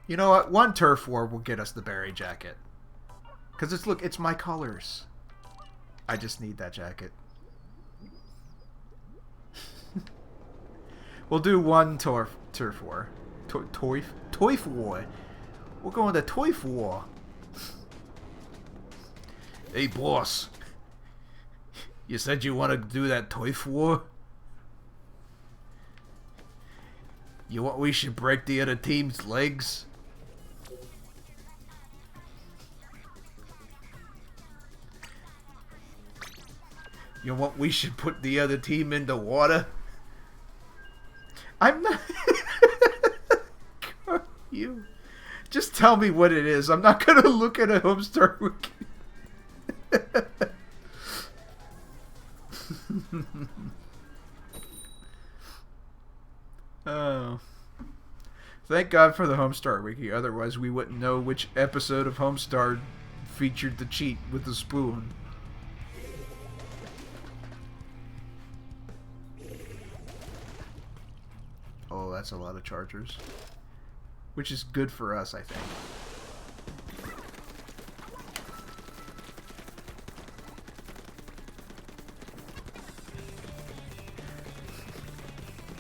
You know what? One turf war will get us the berry jacket. Because it's, look, it's my colors. I just need that jacket. We'll do one turf war. Toif war. We're going to Toif war. Hey, boss. You said you want to do that Toif war? You want we should break the other team's legs? You want we should put the other team in the water? I'm not... You. Just tell me what it is. I'm not going to look at a Homestar Wiki. Oh. Thank God for the Homestar Wiki, otherwise we wouldn't know which episode of Homestar featured the cheat with the spoon. Oh, that's a lot of chargers. Which is good for us, I think.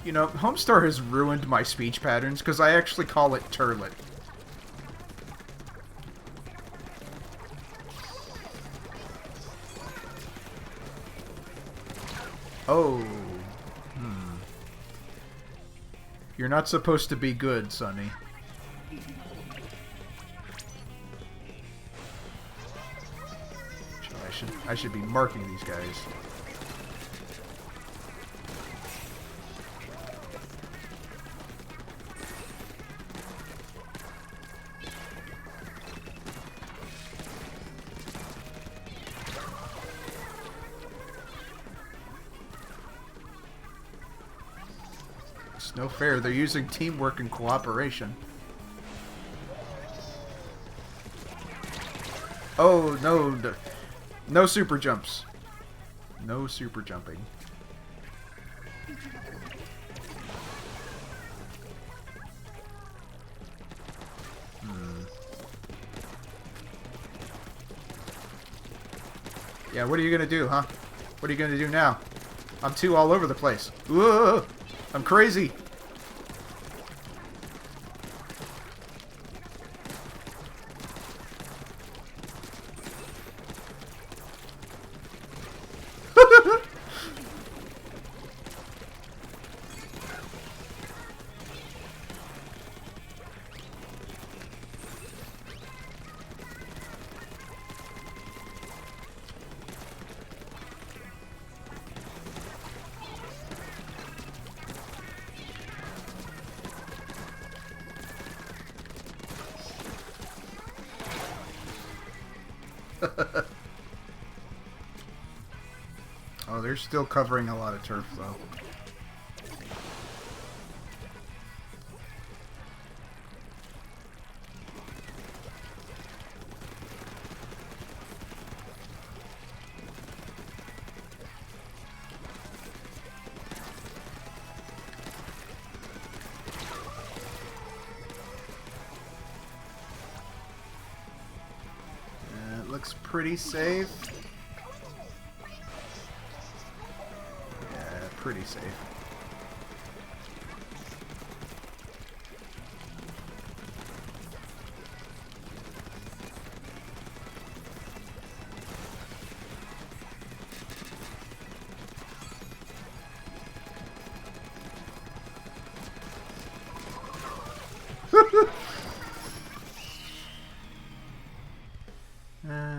You know, Homestar has ruined my speech patterns because I actually call it turlet. Oh. You're not supposed to be good, Sonny. I should be marking these guys. It's no fair. They're using teamwork and cooperation. Oh, no. No super jumps. No super jumping. Yeah, what are you gonna do, huh? What are you gonna do now? I'm too all over the place. Whoa! I'm crazy! Oh, they're still covering a lot of turf, though. It looks pretty safe. Pretty safe.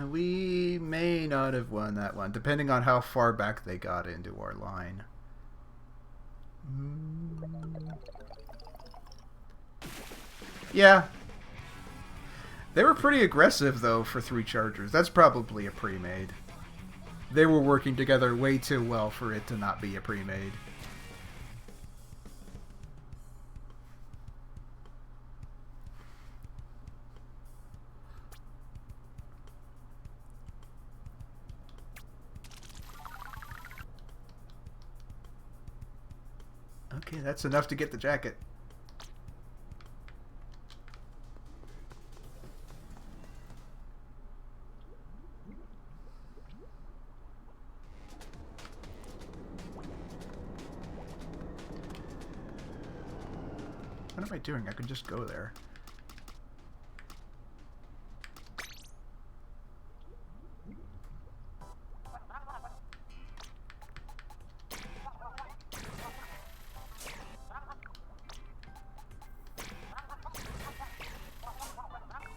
We may not have won that one, depending on how far back they got into our line. Yeah. They were pretty aggressive, though, for 3 chargers. That's probably a pre-made. They were working together way too well for it to not be a pre-made. Okay, that's enough to get the jacket. What am I doing? I could just go there.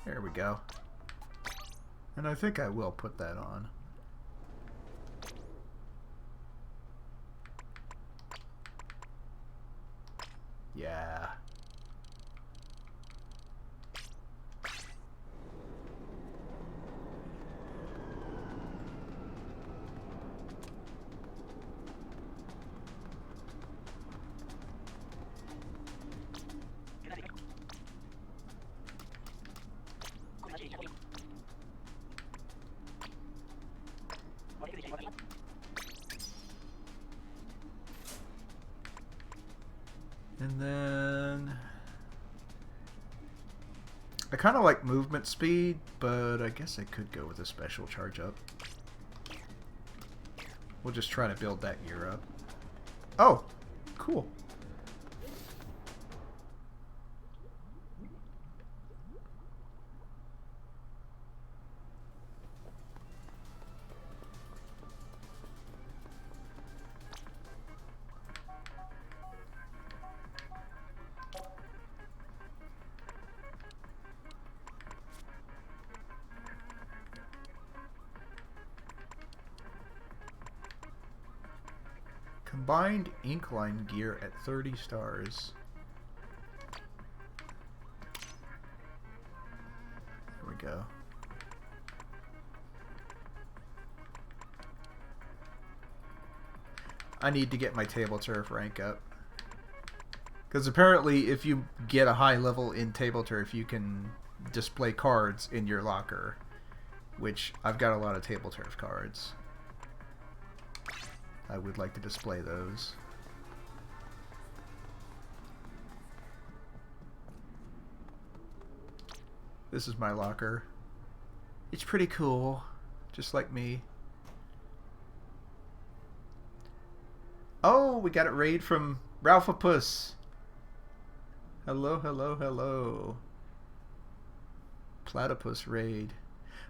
There we go. And I think I will put that on. Yeah. And then I kind of like movement speed, but I guess I could go with a special charge up. We'll just try to build that gear up. Oh, cool. combined incline gear at 30 stars. There we go. I need to get my table turf rank up. Because apparently if you get a high level in table turf, you can display cards in your locker. Which, I've got a lot of table turf cards. I would like to display those. This is my locker. It's pretty cool. Just like me. Oh, we got it raid from Ralphopus. Hello, hello, hello. Platypus raid.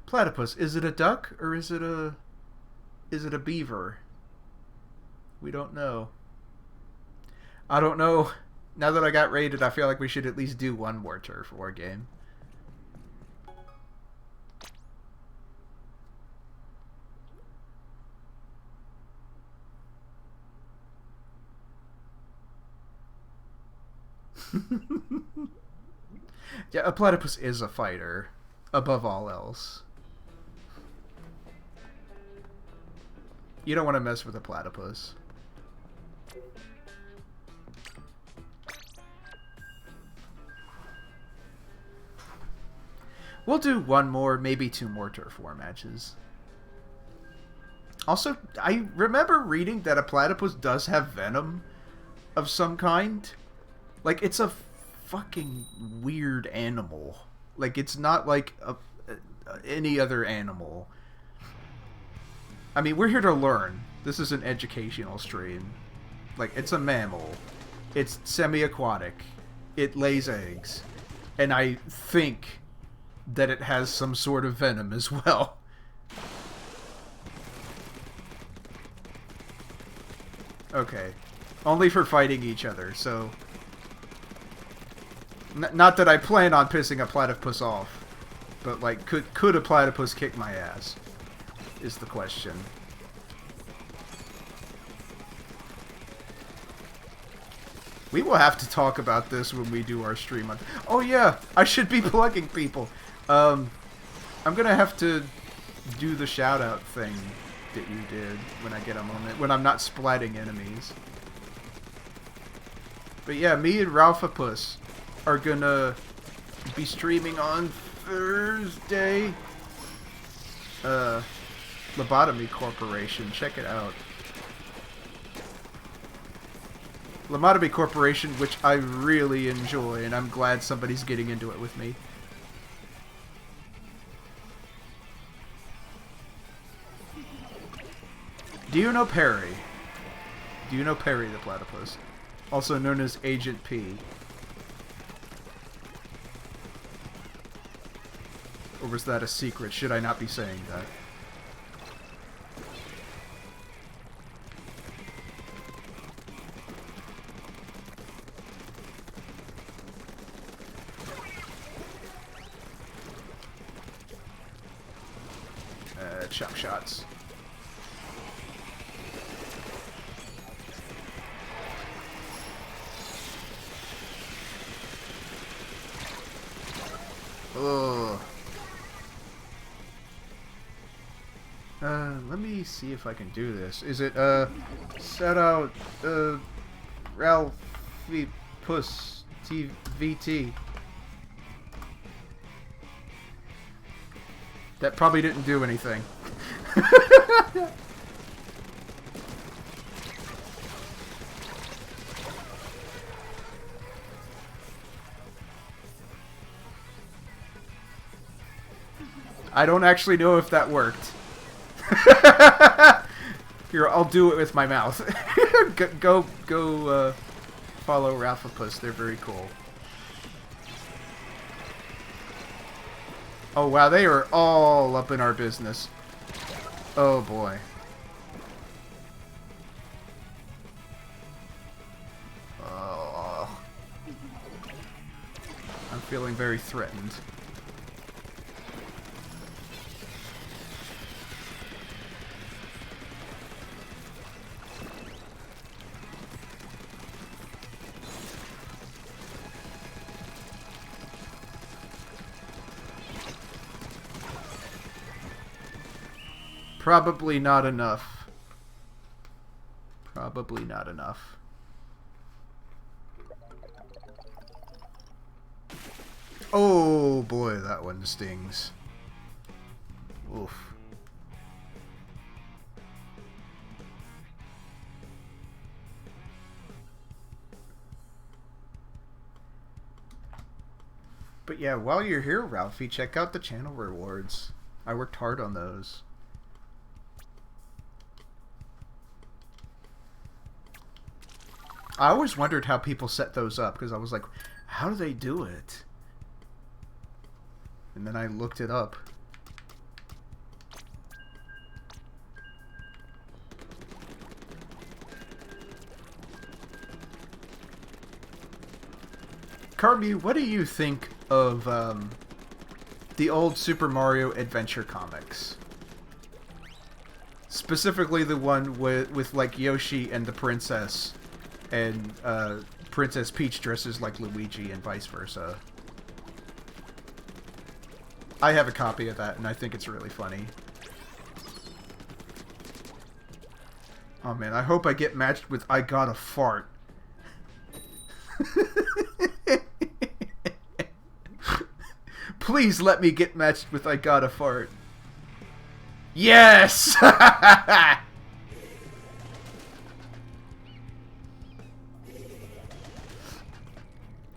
Platypus, is it a duck or is it a beaver? We don't know. I don't know. Now that I got raided, I feel like we should at least do one more turf war game. Yeah, a platypus is a fighter, above all else. You don't want to mess with a platypus. We'll do one more, maybe two more turf war matches. Also, I remember reading that a platypus does have venom of some kind. Like, it's a fucking weird animal. Like, it's not like any other animal. I mean, we're here to learn. This is an educational stream. Like, it's a mammal. It's semi-aquatic. It lays eggs. And I think that it has some sort of venom as well. Okay. Only for fighting each other, so... Not that I plan on pissing a platypus off, but, like, could a platypus kick my ass? Is the question. We will have to talk about this when we do our stream on... Oh yeah, I should be plugging people. I'm gonna have to do the shout-out thing that you did when I get a moment, when I'm not splatting enemies. But yeah, me and Ralphopus are gonna be streaming on Thursday. Lobotomy Corporation, check it out. Lobotomy Corporation, which I really enjoy, and I'm glad somebody's getting into it with me. Do you know Perry? Do you know Perry the Platypus? Also known as Agent P. Or was that a secret? Should I not be saying that? Chop shots. Ugh. Let me see if I can do this. Is it, set out, Ralphie Puss TVT? That probably didn't do anything. I don't actually know if that worked. Here, I'll do it with my mouth. go, follow Ralphopus. They're very cool. Oh wow, they are all up in our business. Oh boy. Oh. I'm feeling very threatened. Probably not enough. Probably not enough. Oh boy, that one stings. Oof. But yeah, while you're here, Ralphie, check out the channel rewards. I worked hard on those. I always wondered how people set those up, because I was like, how do they do it? And then I looked it up. Carbu, what do you think of the old Super Mario Adventure comics? Specifically the one with like Yoshi and the princess, and Princess Peach dresses like Luigi and vice versa. I have a copy of that, and I think it's really funny. Oh man, I hope I get matched with I Got a Fart. Please let me get matched with I Got a Fart. Yes!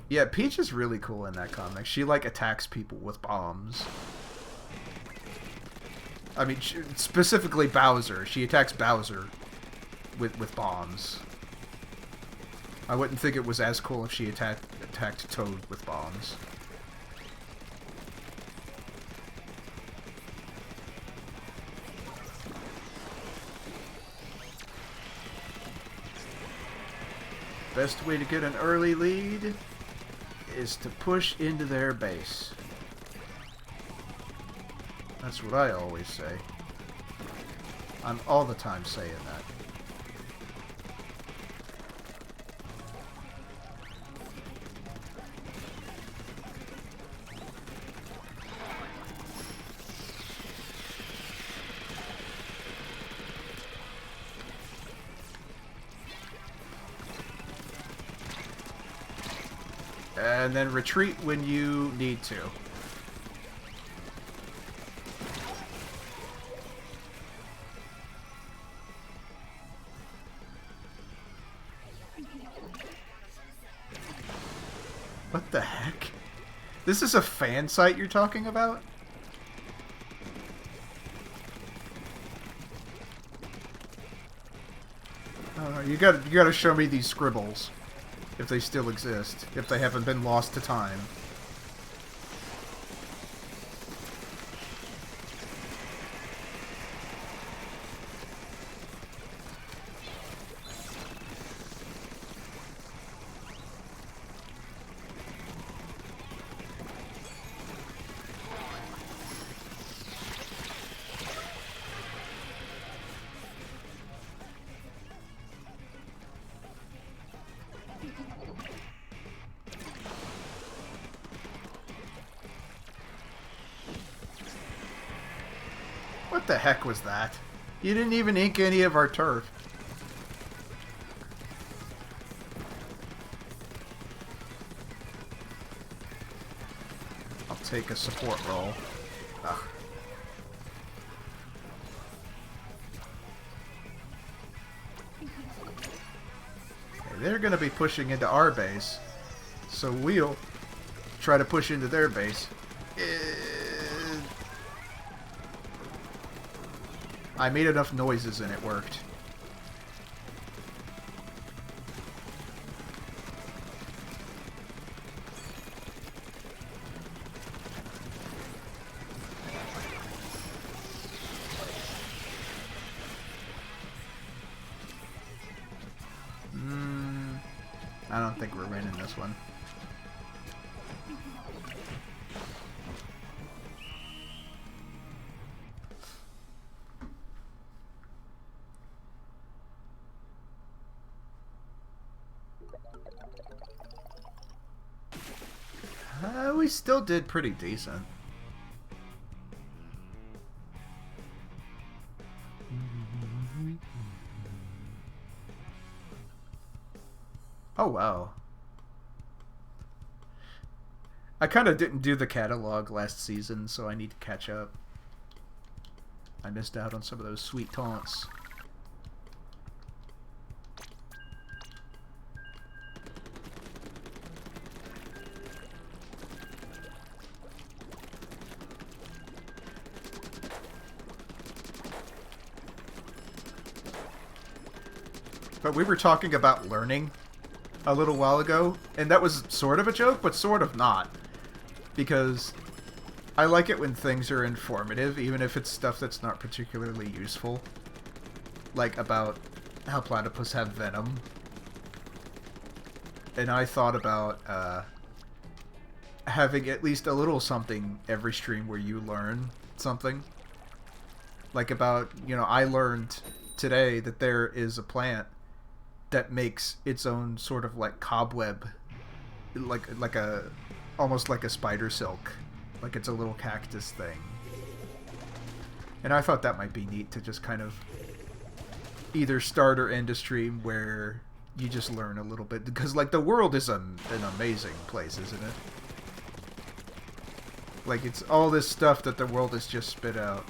Yeah, Peach is really cool in that comic. She, like, attacks people with bombs. I mean, specifically Bowser. She attacks Bowser with bombs. I wouldn't think it was as cool if she attacked Toad with bombs. Best way to get an early lead is to push into their base. That's what I always say. I'm all the time saying that. And then retreat when you need to. What the heck? This is a fan site you're talking about? You gotta show me these scribbles. If they still exist. If they haven't been lost to time. What the heck was that? You didn't even ink any of our turf. I'll take a support roll. Ugh. Okay, they're going to be pushing into our base, so we'll try to push into their base. I made enough noises and it worked. I don't think we're winning this one. We still did pretty decent. Oh, wow. I kind of didn't do the catalog last season, so I need to catch up. I missed out on some of those sweet taunts. But we were talking about learning a little while ago, and that was sort of a joke, but sort of not. Because I like it when things are informative, even if it's stuff that's not particularly useful. Like about how platypus have venom. And I thought about having at least a little something every stream where you learn something. Like about, you know, I learned today that there is a plant that makes its own sort of like cobweb, like a almost like a spider silk, like it's a little cactus thing. And I thought that might be neat to just kind of either start or end a stream where you just learn a little bit, because like the world is an amazing place, isn't it? Like it's all this stuff that the world has just spit out.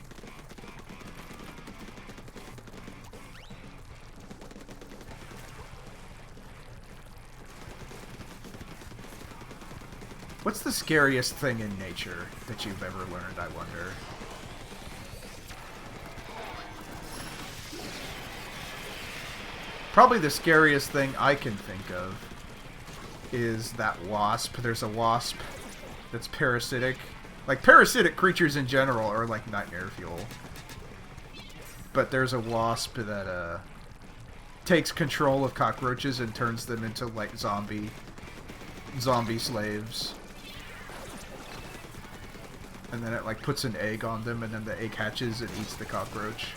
What's the scariest thing in nature that you've ever learned, I wonder? Probably the scariest thing I can think of is that wasp. There's a wasp that's parasitic. Like, parasitic creatures in general are like nightmare fuel. But there's a wasp that takes control of cockroaches and turns them into like zombie slaves. And then it like puts an egg on them, and then the egg hatches and eats the cockroach.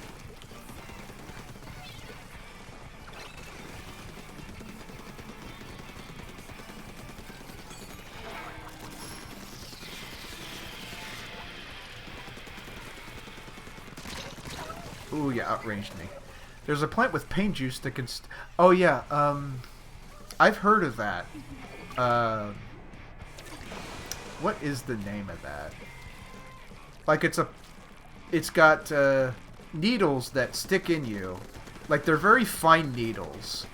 Ooh, yeah, outranged me. There's a plant with pain juice that can... oh, yeah, I've heard of that. What is the name of that? Like, it's got needles that stick in you. Like, they're very fine needles.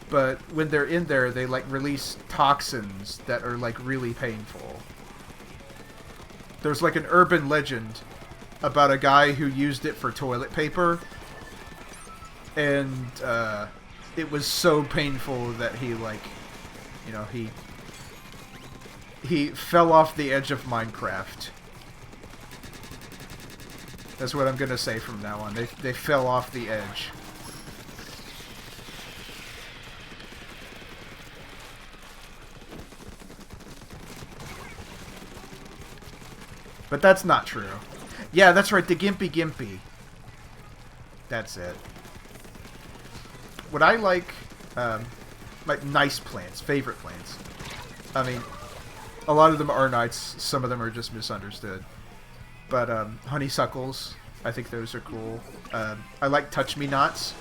But when they're in there, they, like, release toxins that are, like, really painful. There's, like, an urban legend about a guy who used it for toilet paper. And, it was so painful that he, like, you know, he fell off the edge of Minecraft. That's what I'm gonna say from now on. They fell off the edge. But that's not true. Yeah, that's right, the Gimpy Gimpy. That's it. What I like nice plants, favorite plants. I mean, a lot of them are nice, some of them are just misunderstood. But honeysuckles, I think those are cool. I like touch-me-nots,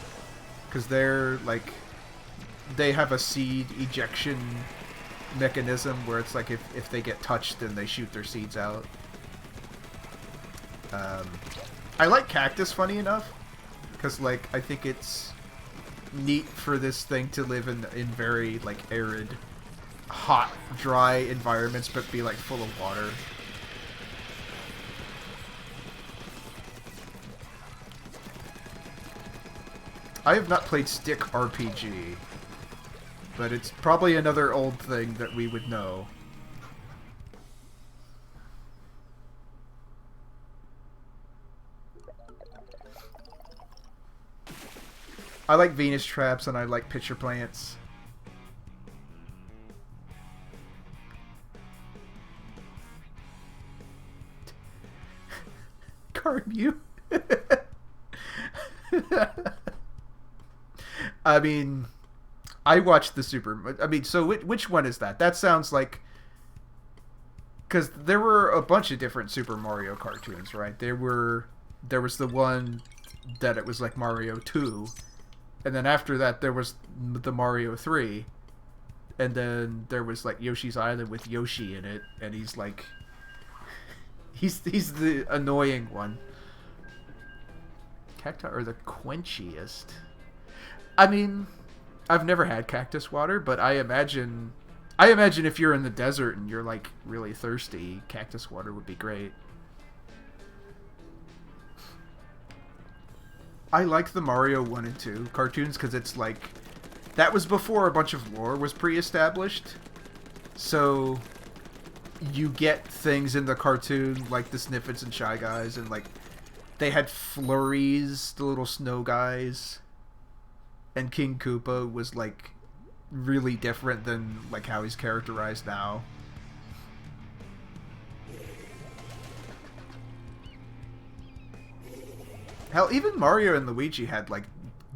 because they're like, they have a seed ejection mechanism where it's like if they get touched, then they shoot their seeds out. I like cactus, funny enough, because like I think it's neat for this thing to live in very like arid, hot, dry environments, but be like full of water. I have not played Stick RPG, but it's probably another old thing that we would know. I like Venus traps and I like pitcher plants. Carmu. I mean, I watched the Super... I mean, so which one is that? That sounds like... Because there were a bunch of different Super Mario cartoons, right? There was the one that it was like Mario 2. And then after that, there was the Mario 3. And then there was like Yoshi's Island with Yoshi in it, and he's like, he's the annoying one. Cacti are the quenchiest. I mean, I've never had cactus water, but I imagine if you're in the desert and you're like really thirsty, cactus water would be great. I like the Mario 1 and 2 cartoons because it's like, that was before a bunch of lore was pre-established. So you get things in the cartoon like the Sniffets and Shy Guys, and like they had flurries, the little snow guys, and King Koopa was like really different than like how he's characterized now. Hell, even Mario and Luigi had like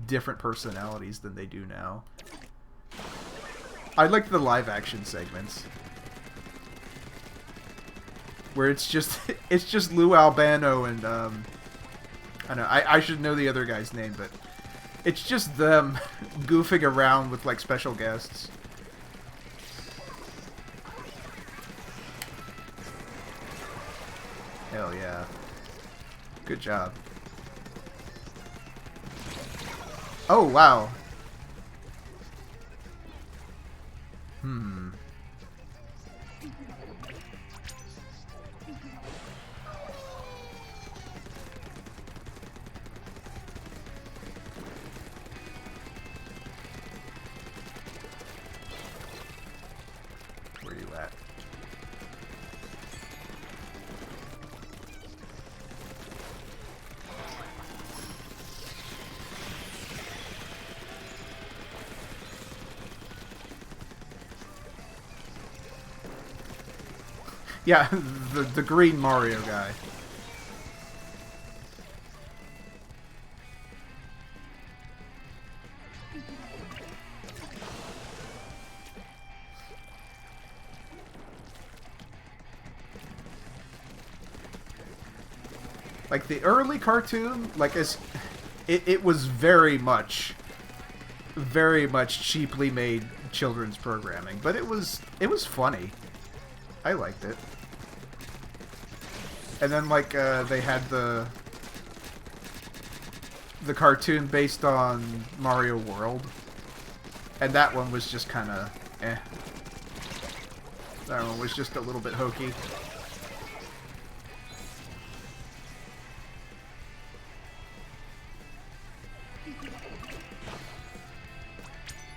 different personalities than they do now. I like the live action segments where it's just Lou Albano and I don't know, I should know the other guy's name, but it's just them goofing around with like special guests. Hell yeah. Good job. Oh, wow. Where are you at? Yeah, the green Mario guy. Like the early cartoon, like it was very much cheaply made children's programming, but it was funny. I liked it. And then like they had the cartoon based on Mario World, and that one was just kind of eh. That one was just a little bit hokey.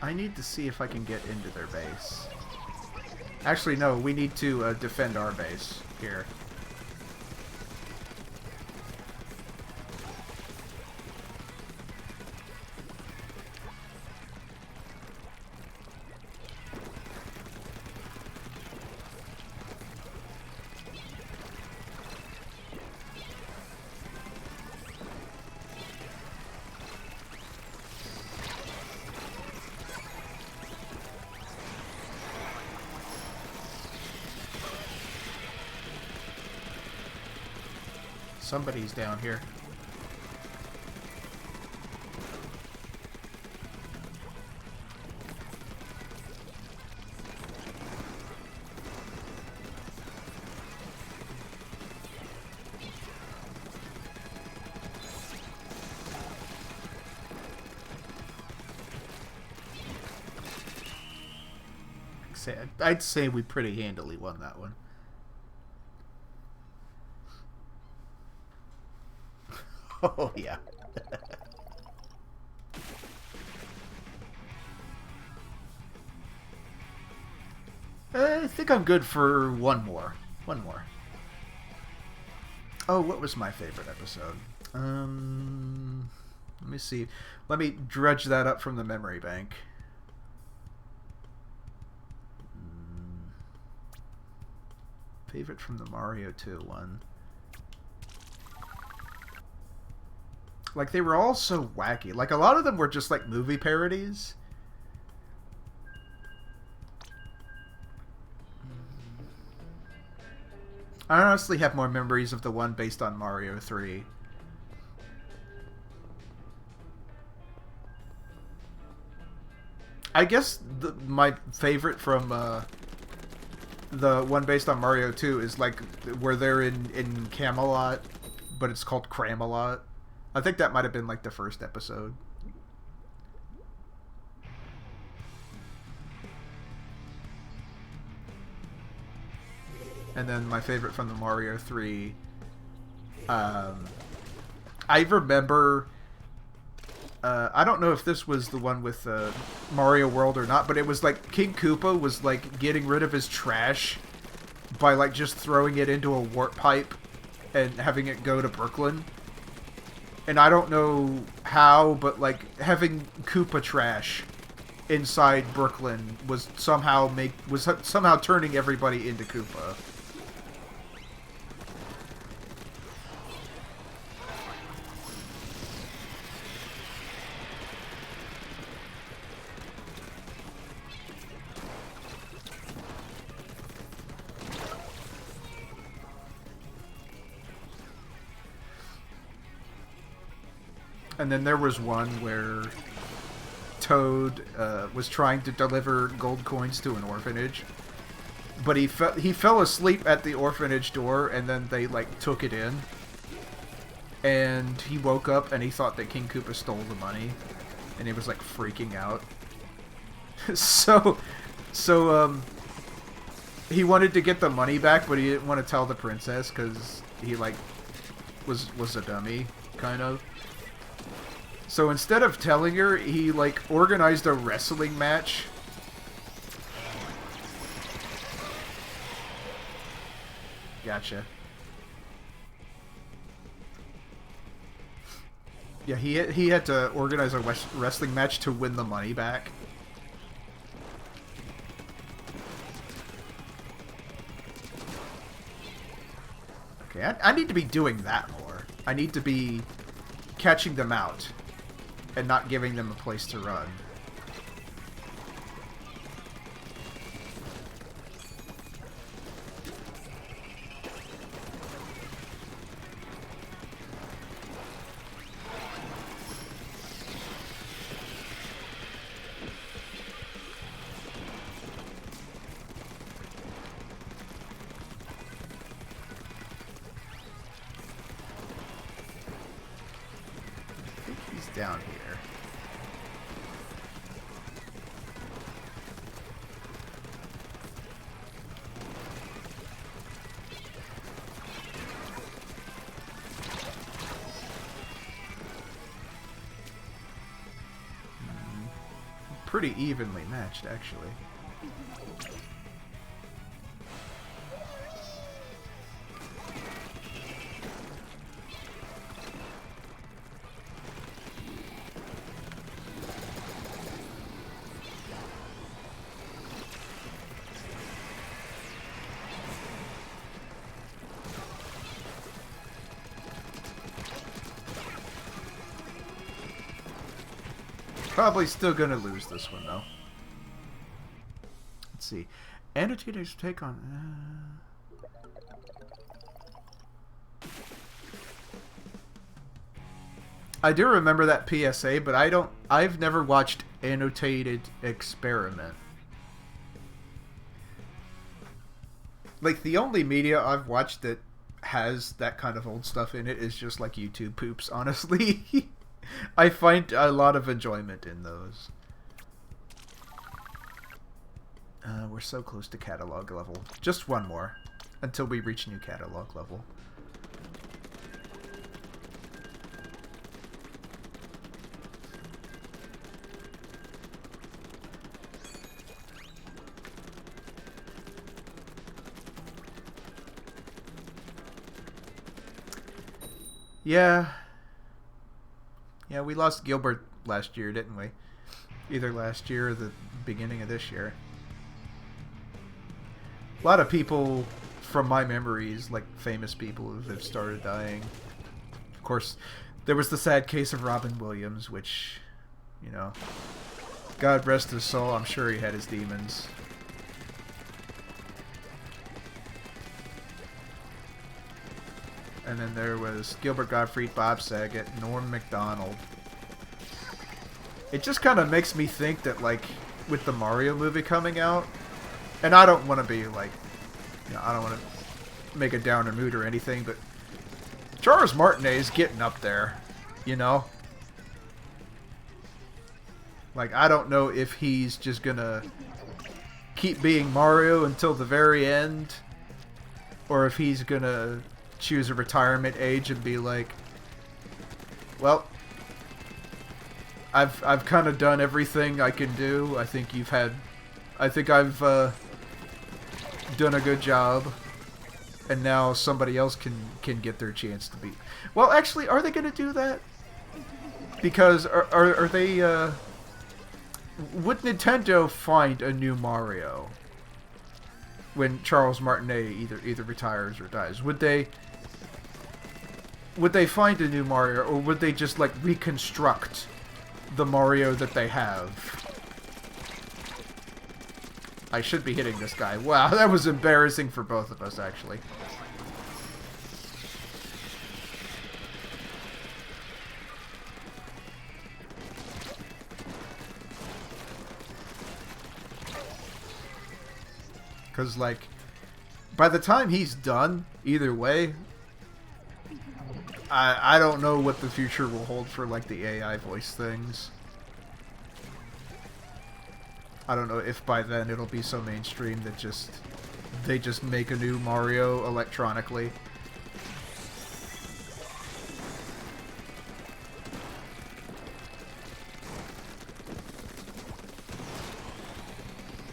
I need to see if I can get into their base. Actually, no, we need to defend our base here. Somebody's down here. I'd say we pretty handily won that one. Oh, yeah. I think I'm good for one more. One more. Oh, what was my favorite episode? Let me see. Let me dredge that up from the memory bank. Favorite from the Mario 2 one. Like, they were all so wacky. Like, a lot of them were just, like, movie parodies. I honestly have more memories of the one based on Mario 3. I guess my favorite from the one based on Mario 2 is like where they're in Camelot, but it's called Cramelot. I think that might have been like the first episode. And then my favorite from the Mario 3, I remember, I don't know if this was the one with Mario World or not, but it was like King Koopa was like getting rid of his trash by like just throwing it into a warp pipe and having it go to Brooklyn. And I don't know how, but like having Koopa trash inside Brooklyn was somehow turning everybody into Koopa. And then there was one where Toad was trying to deliver gold coins to an orphanage, but he fell asleep at the orphanage door, and then they like took it in, and he woke up and he thought that King Koopa stole the money, and he was like freaking out. so he wanted to get the money back, but he didn't want to tell the princess because he like was a dummy, kind of. So instead of telling her, he, like, organized a wrestling match. Gotcha. Yeah, he had to organize a wrestling match to win the money back. Okay, I need to be doing that more. I need to be catching them out and not giving them a place to run. I think he's down here. Pretty evenly matched, actually. Probably still gonna lose this one, though. Let's see. Annotators take on... I do remember that PSA, but I've never watched Annotated Experiment. Like, the only media I've watched that has that kind of old stuff in it is just like YouTube poops, honestly. I find a lot of enjoyment in those. We're so close to catalog level. Just one more until we reach new catalog level. Yeah. Yeah, we lost Gilbert last year, didn't we? Either last year or the beginning of this year. A lot of people from my memories, like famous people, have started dying. Of course, there was the sad case of Robin Williams, which, you know, God rest his soul, I'm sure he had his demons. And then there was Gilbert Gottfried, Bob Saget, Norm Macdonald. It just kind of makes me think that, like, with the Mario movie coming out, and I don't want to be like, I don't want to make a downer mood or anything, but Charles Martinet is getting up there, you know? Like, I don't know if he's just gonna keep being Mario until the very end, or if he's gonna choose a retirement age and be like, well, I've kind of done everything I can do. I think I've done a good job, and now somebody else can get their chance to beat. Well, actually, are they gonna do that? Because are they? Would Nintendo find a new Mario when Charles Martinet either retires or dies? Would they find a new Mario, or would they just like reconstruct the Mario that they have? I should be hitting this guy. Wow, that was embarrassing for both of us, actually. Because, like, by the time he's done, either way, I don't know what the future will hold for, like, the AI voice things. I don't know if by then it'll be so mainstream that they just make a new Mario electronically.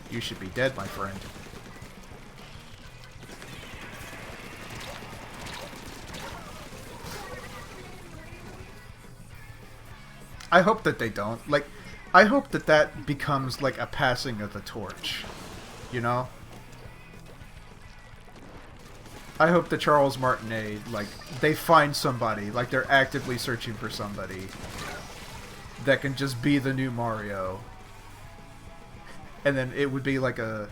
You should be dead, my friend. I hope that they don't. Like, I hope that that becomes, like, a passing of the torch. You know? I hope that Charles Martinet, like, they find somebody, like, they're actively searching for somebody that can just be the new Mario. And then it would be like a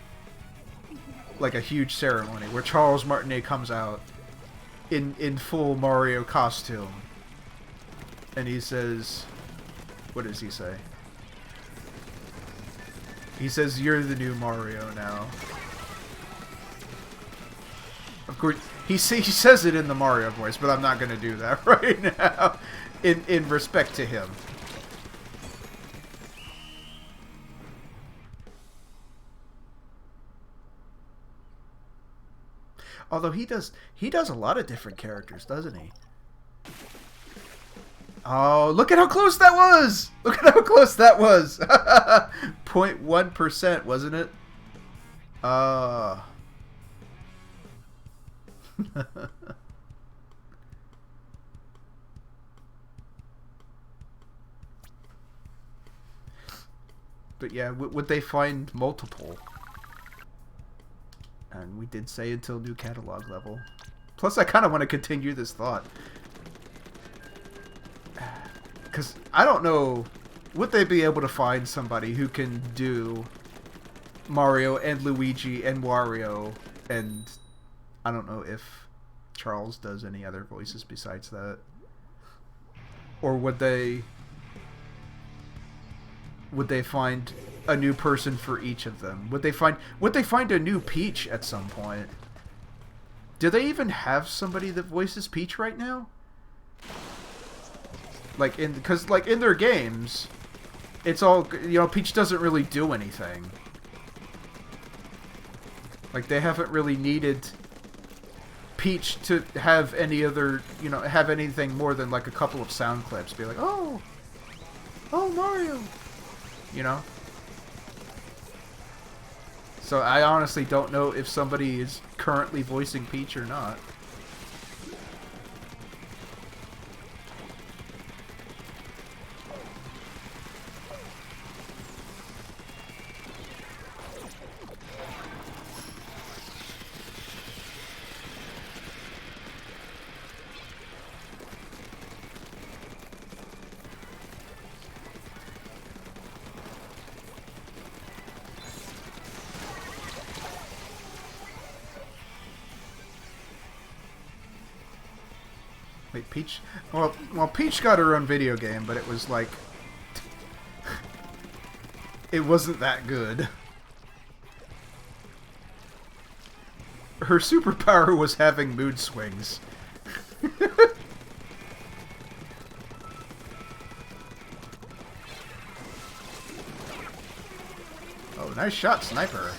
huge ceremony where Charles Martinet comes out in full Mario costume. And he says... What does he say? He says, "You're the new Mario now." Of course, he says it in the Mario voice, but I'm not going to do that right now, in respect to him. Although he does a lot of different characters, doesn't he? Oh, look at how close that was! Look at how close that was! 0.1%, wasn't it? But yeah, would they find multiple? And we did say until new catalog level. Plus, I kind of want to continue this thought. Because I don't know, would they be able to find somebody who can do Mario and Luigi and Wario, and I don't know if Charles does any other voices besides that. Or would they find a new person for each of them? Would they find a new Peach at some point? Do they even have somebody that voices Peach right now? Like, because like in their games, it's all, you know, Peach doesn't really do anything. Like, they haven't really needed Peach to have any other, you know, have anything more than like a couple of sound clips. Be like, oh Mario, you know. So I honestly don't know if somebody is currently voicing Peach or not. Wait, Peach? Well, Peach got her own video game, but it was like... It wasn't that good. Her superpower was having mood swings. Oh, nice shot, sniper.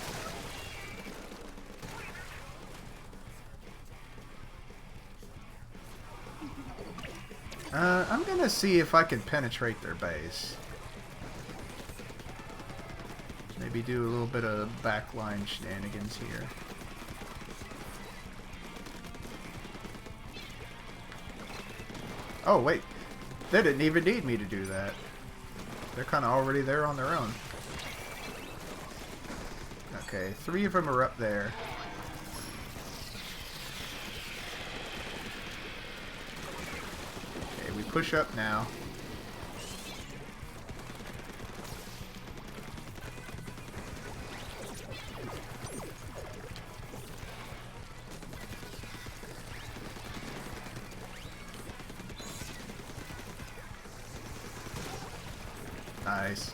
I'm gonna see if I can penetrate their base. Maybe do a little bit of backline shenanigans here. Oh, wait. They didn't even need me to do that. They're kind of already there on their own. Okay, 3 of them are up there. Okay, we push up now. Nice.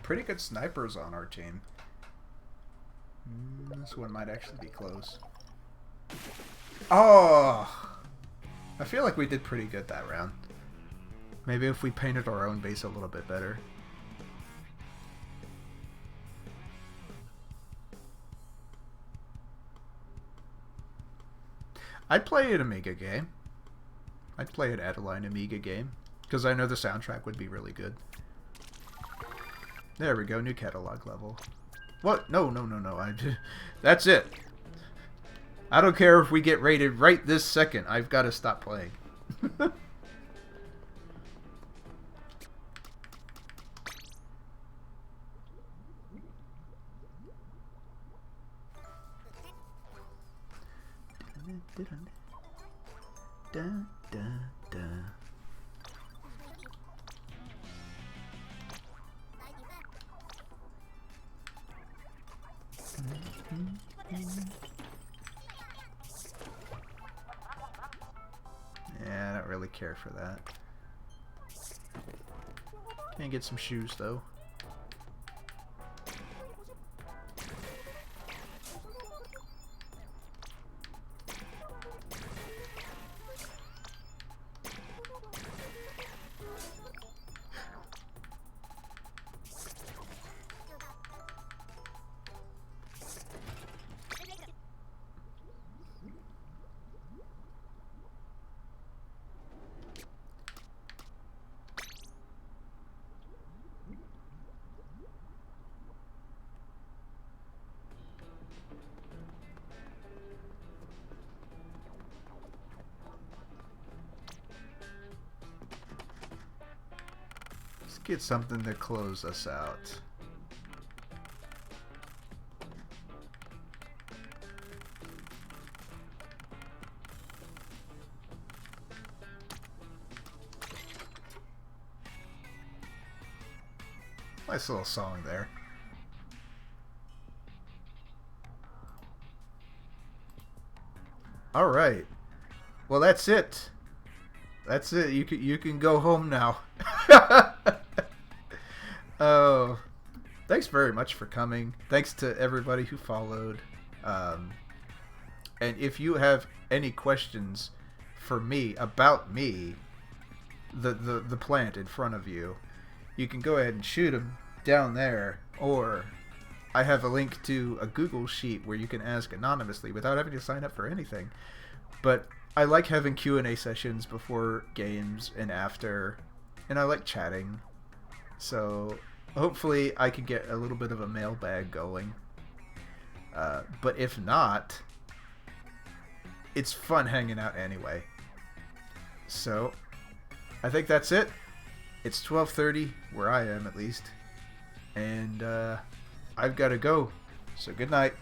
Pretty good snipers on our team. This one might actually be close. Oh! I feel like we did pretty good that round. Maybe if we painted our own base a little bit better. I'd play an Amiga game. I'd play an Adeline Amiga game. Because I know the soundtrack would be really good. There we go, new catalog level. What? No. That's it. I don't care if we get rated right this second. I've got to stop playing. Yeah, I don't really care for that. Can get some shoes though. Get something to close us out. Nice little song there. All right. Well, that's it. That's it. You can go home now. Oh, thanks very much for coming. Thanks to everybody who followed. And if you have any questions for me about me, the plant in front of you, you can go ahead and shoot them down there. Or I have a link to a Google Sheet where you can ask anonymously without having to sign up for anything. But I like having Q&A sessions before games and after, and I like chatting. So hopefully I can get a little bit of a mailbag going. But if not, it's fun hanging out anyway. So, I think that's it. It's 12:30, where I am at least. And I've got to go. So good night.